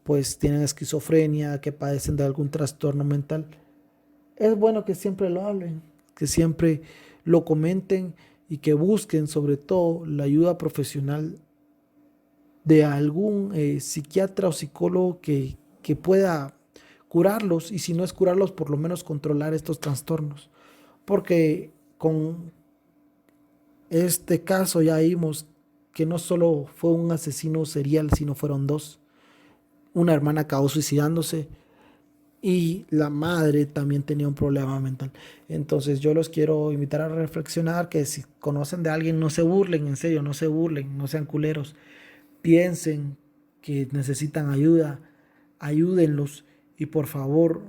pues tienen esquizofrenia, que padecen de algún trastorno mental, es bueno que siempre lo hablen, que siempre lo comenten y que busquen sobre todo la ayuda profesional de algún psiquiatra o psicólogo que pueda curarlos y si no es curarlos, por lo menos controlar estos trastornos. Porque con este caso ya vimos que no solo fue un asesino serial, sino fueron dos. Una hermana acabó suicidándose y la madre también tenía un problema mental. Entonces yo los quiero invitar a reflexionar que si conocen de alguien, no se burlen, en serio, no se burlen, no sean culeros. Piensen que necesitan ayuda, ayúdenlos y por favor,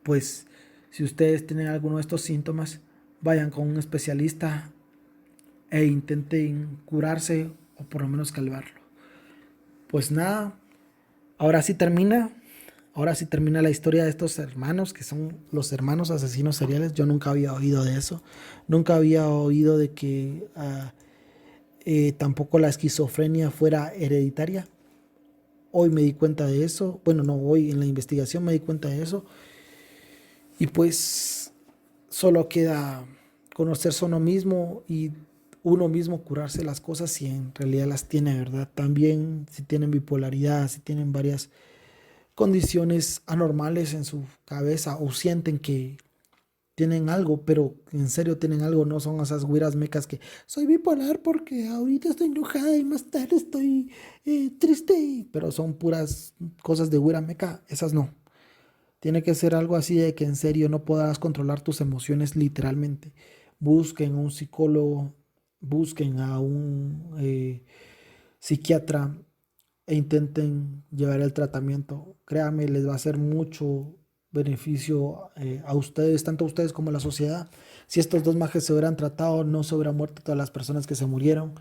pues si ustedes tienen alguno de estos síntomas, vayan con un especialista e intenten curarse o por lo menos calmarlo. Pues nada, ahora sí termina. Ahora sí termina la historia de estos hermanos, que son los hermanos asesinos seriales. Yo nunca había oído de eso. Nunca había oído de que tampoco la esquizofrenia fuera hereditaria. Hoy me di cuenta de eso. Bueno, no, hoy en la investigación me di cuenta de eso. Y pues solo queda conocerse a uno mismo y uno mismo curarse las cosas si en realidad las tiene, ¿verdad? También si tienen bipolaridad, si tienen varias condiciones anormales en su cabeza o sienten que tienen algo, pero en serio tienen algo, no son esas güiras mecas que soy bipolar porque ahorita estoy enojada y más tarde estoy triste, pero son puras cosas de güira meca, esas no. Tiene que ser algo así de que en serio no podrás controlar tus emociones literalmente. Busquen un psicólogo, busquen a un psiquiatra e intenten llevar el tratamiento. Créanme, les va a hacer mucho beneficio a ustedes, tanto a ustedes como a la sociedad. Si estos dos majes se hubieran tratado, no se hubieran muerto todas las personas que se murieron.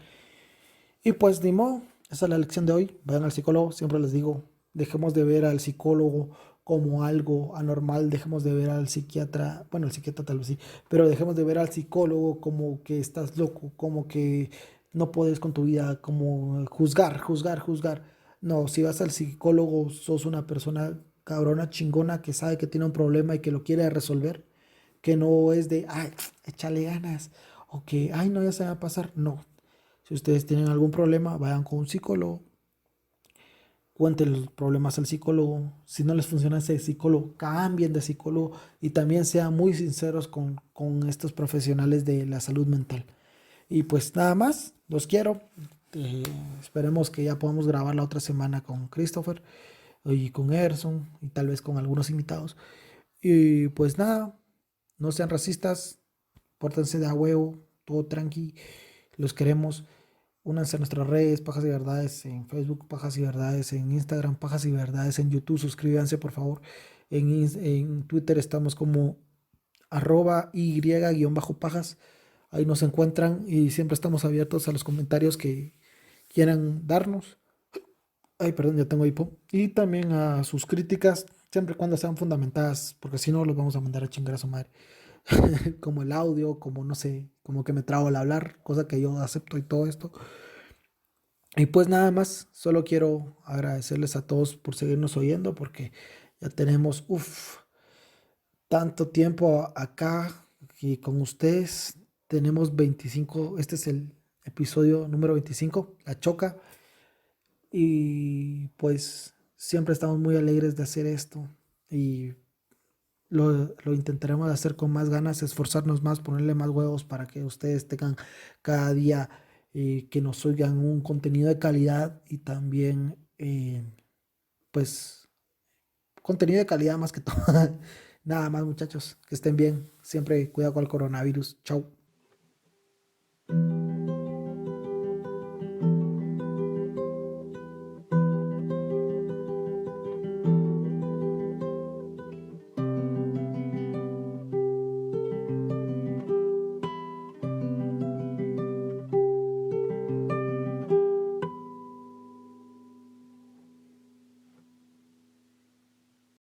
Y pues ni modo, esa es la lección de hoy. Vayan al psicólogo, siempre les digo, dejemos de ver al psicólogo como algo anormal, dejemos de ver al psiquiatra, bueno, el psiquiatra tal vez sí, pero dejemos de ver al psicólogo como que estás loco, como que no puedes con tu vida, como juzgar. No, si vas al psicólogo, sos una persona cabrona, chingona, que sabe que tiene un problema y que lo quiere resolver, que no es de, ay, échale ganas, o que, ay, no, ya se va a pasar. No, si ustedes tienen algún problema, vayan con un psicólogo, cuenten los problemas al psicólogo. Si no les funciona ese psicólogo, cambien de psicólogo y también sean muy sinceros con estos profesionales de la salud mental. Y pues nada más, los quiero. Eh, Esperemos que ya podamos grabar la otra semana con Christopher y con Erson y tal vez con algunos invitados. Y pues nada, no sean racistas, pórtense de a huevo, todo tranqui, los queremos. Únanse a nuestras redes, Pajas y Verdades, en Facebook, Pajas y Verdades, en Instagram, Pajas y Verdades, en YouTube, suscríbanse por favor. En Twitter estamos como @y_pajas. Ahí nos encuentran y siempre estamos abiertos a los comentarios que quieran darnos. Ay, perdón, ya tengo hipo. Y también a sus críticas, siempre y cuando sean fundamentadas, porque si no los vamos a mandar a chingar a su madre. Como el audio, como no sé, como que me trabo al hablar, cosa que yo acepto y todo esto. Y pues nada más, solo quiero agradecerles a todos por seguirnos oyendo, porque ya tenemos, tanto tiempo acá y con ustedes. Tenemos 25, este es el episodio número 25, La Choca. Y pues siempre estamos muy alegres de hacer esto y lo intentaremos hacer con más ganas, esforzarnos más, ponerle más huevos para que ustedes tengan cada día que nos oigan un contenido de calidad y también pues contenido de calidad más que todo. Nada más muchachos, que estén bien, siempre cuidado con el coronavirus. Chau.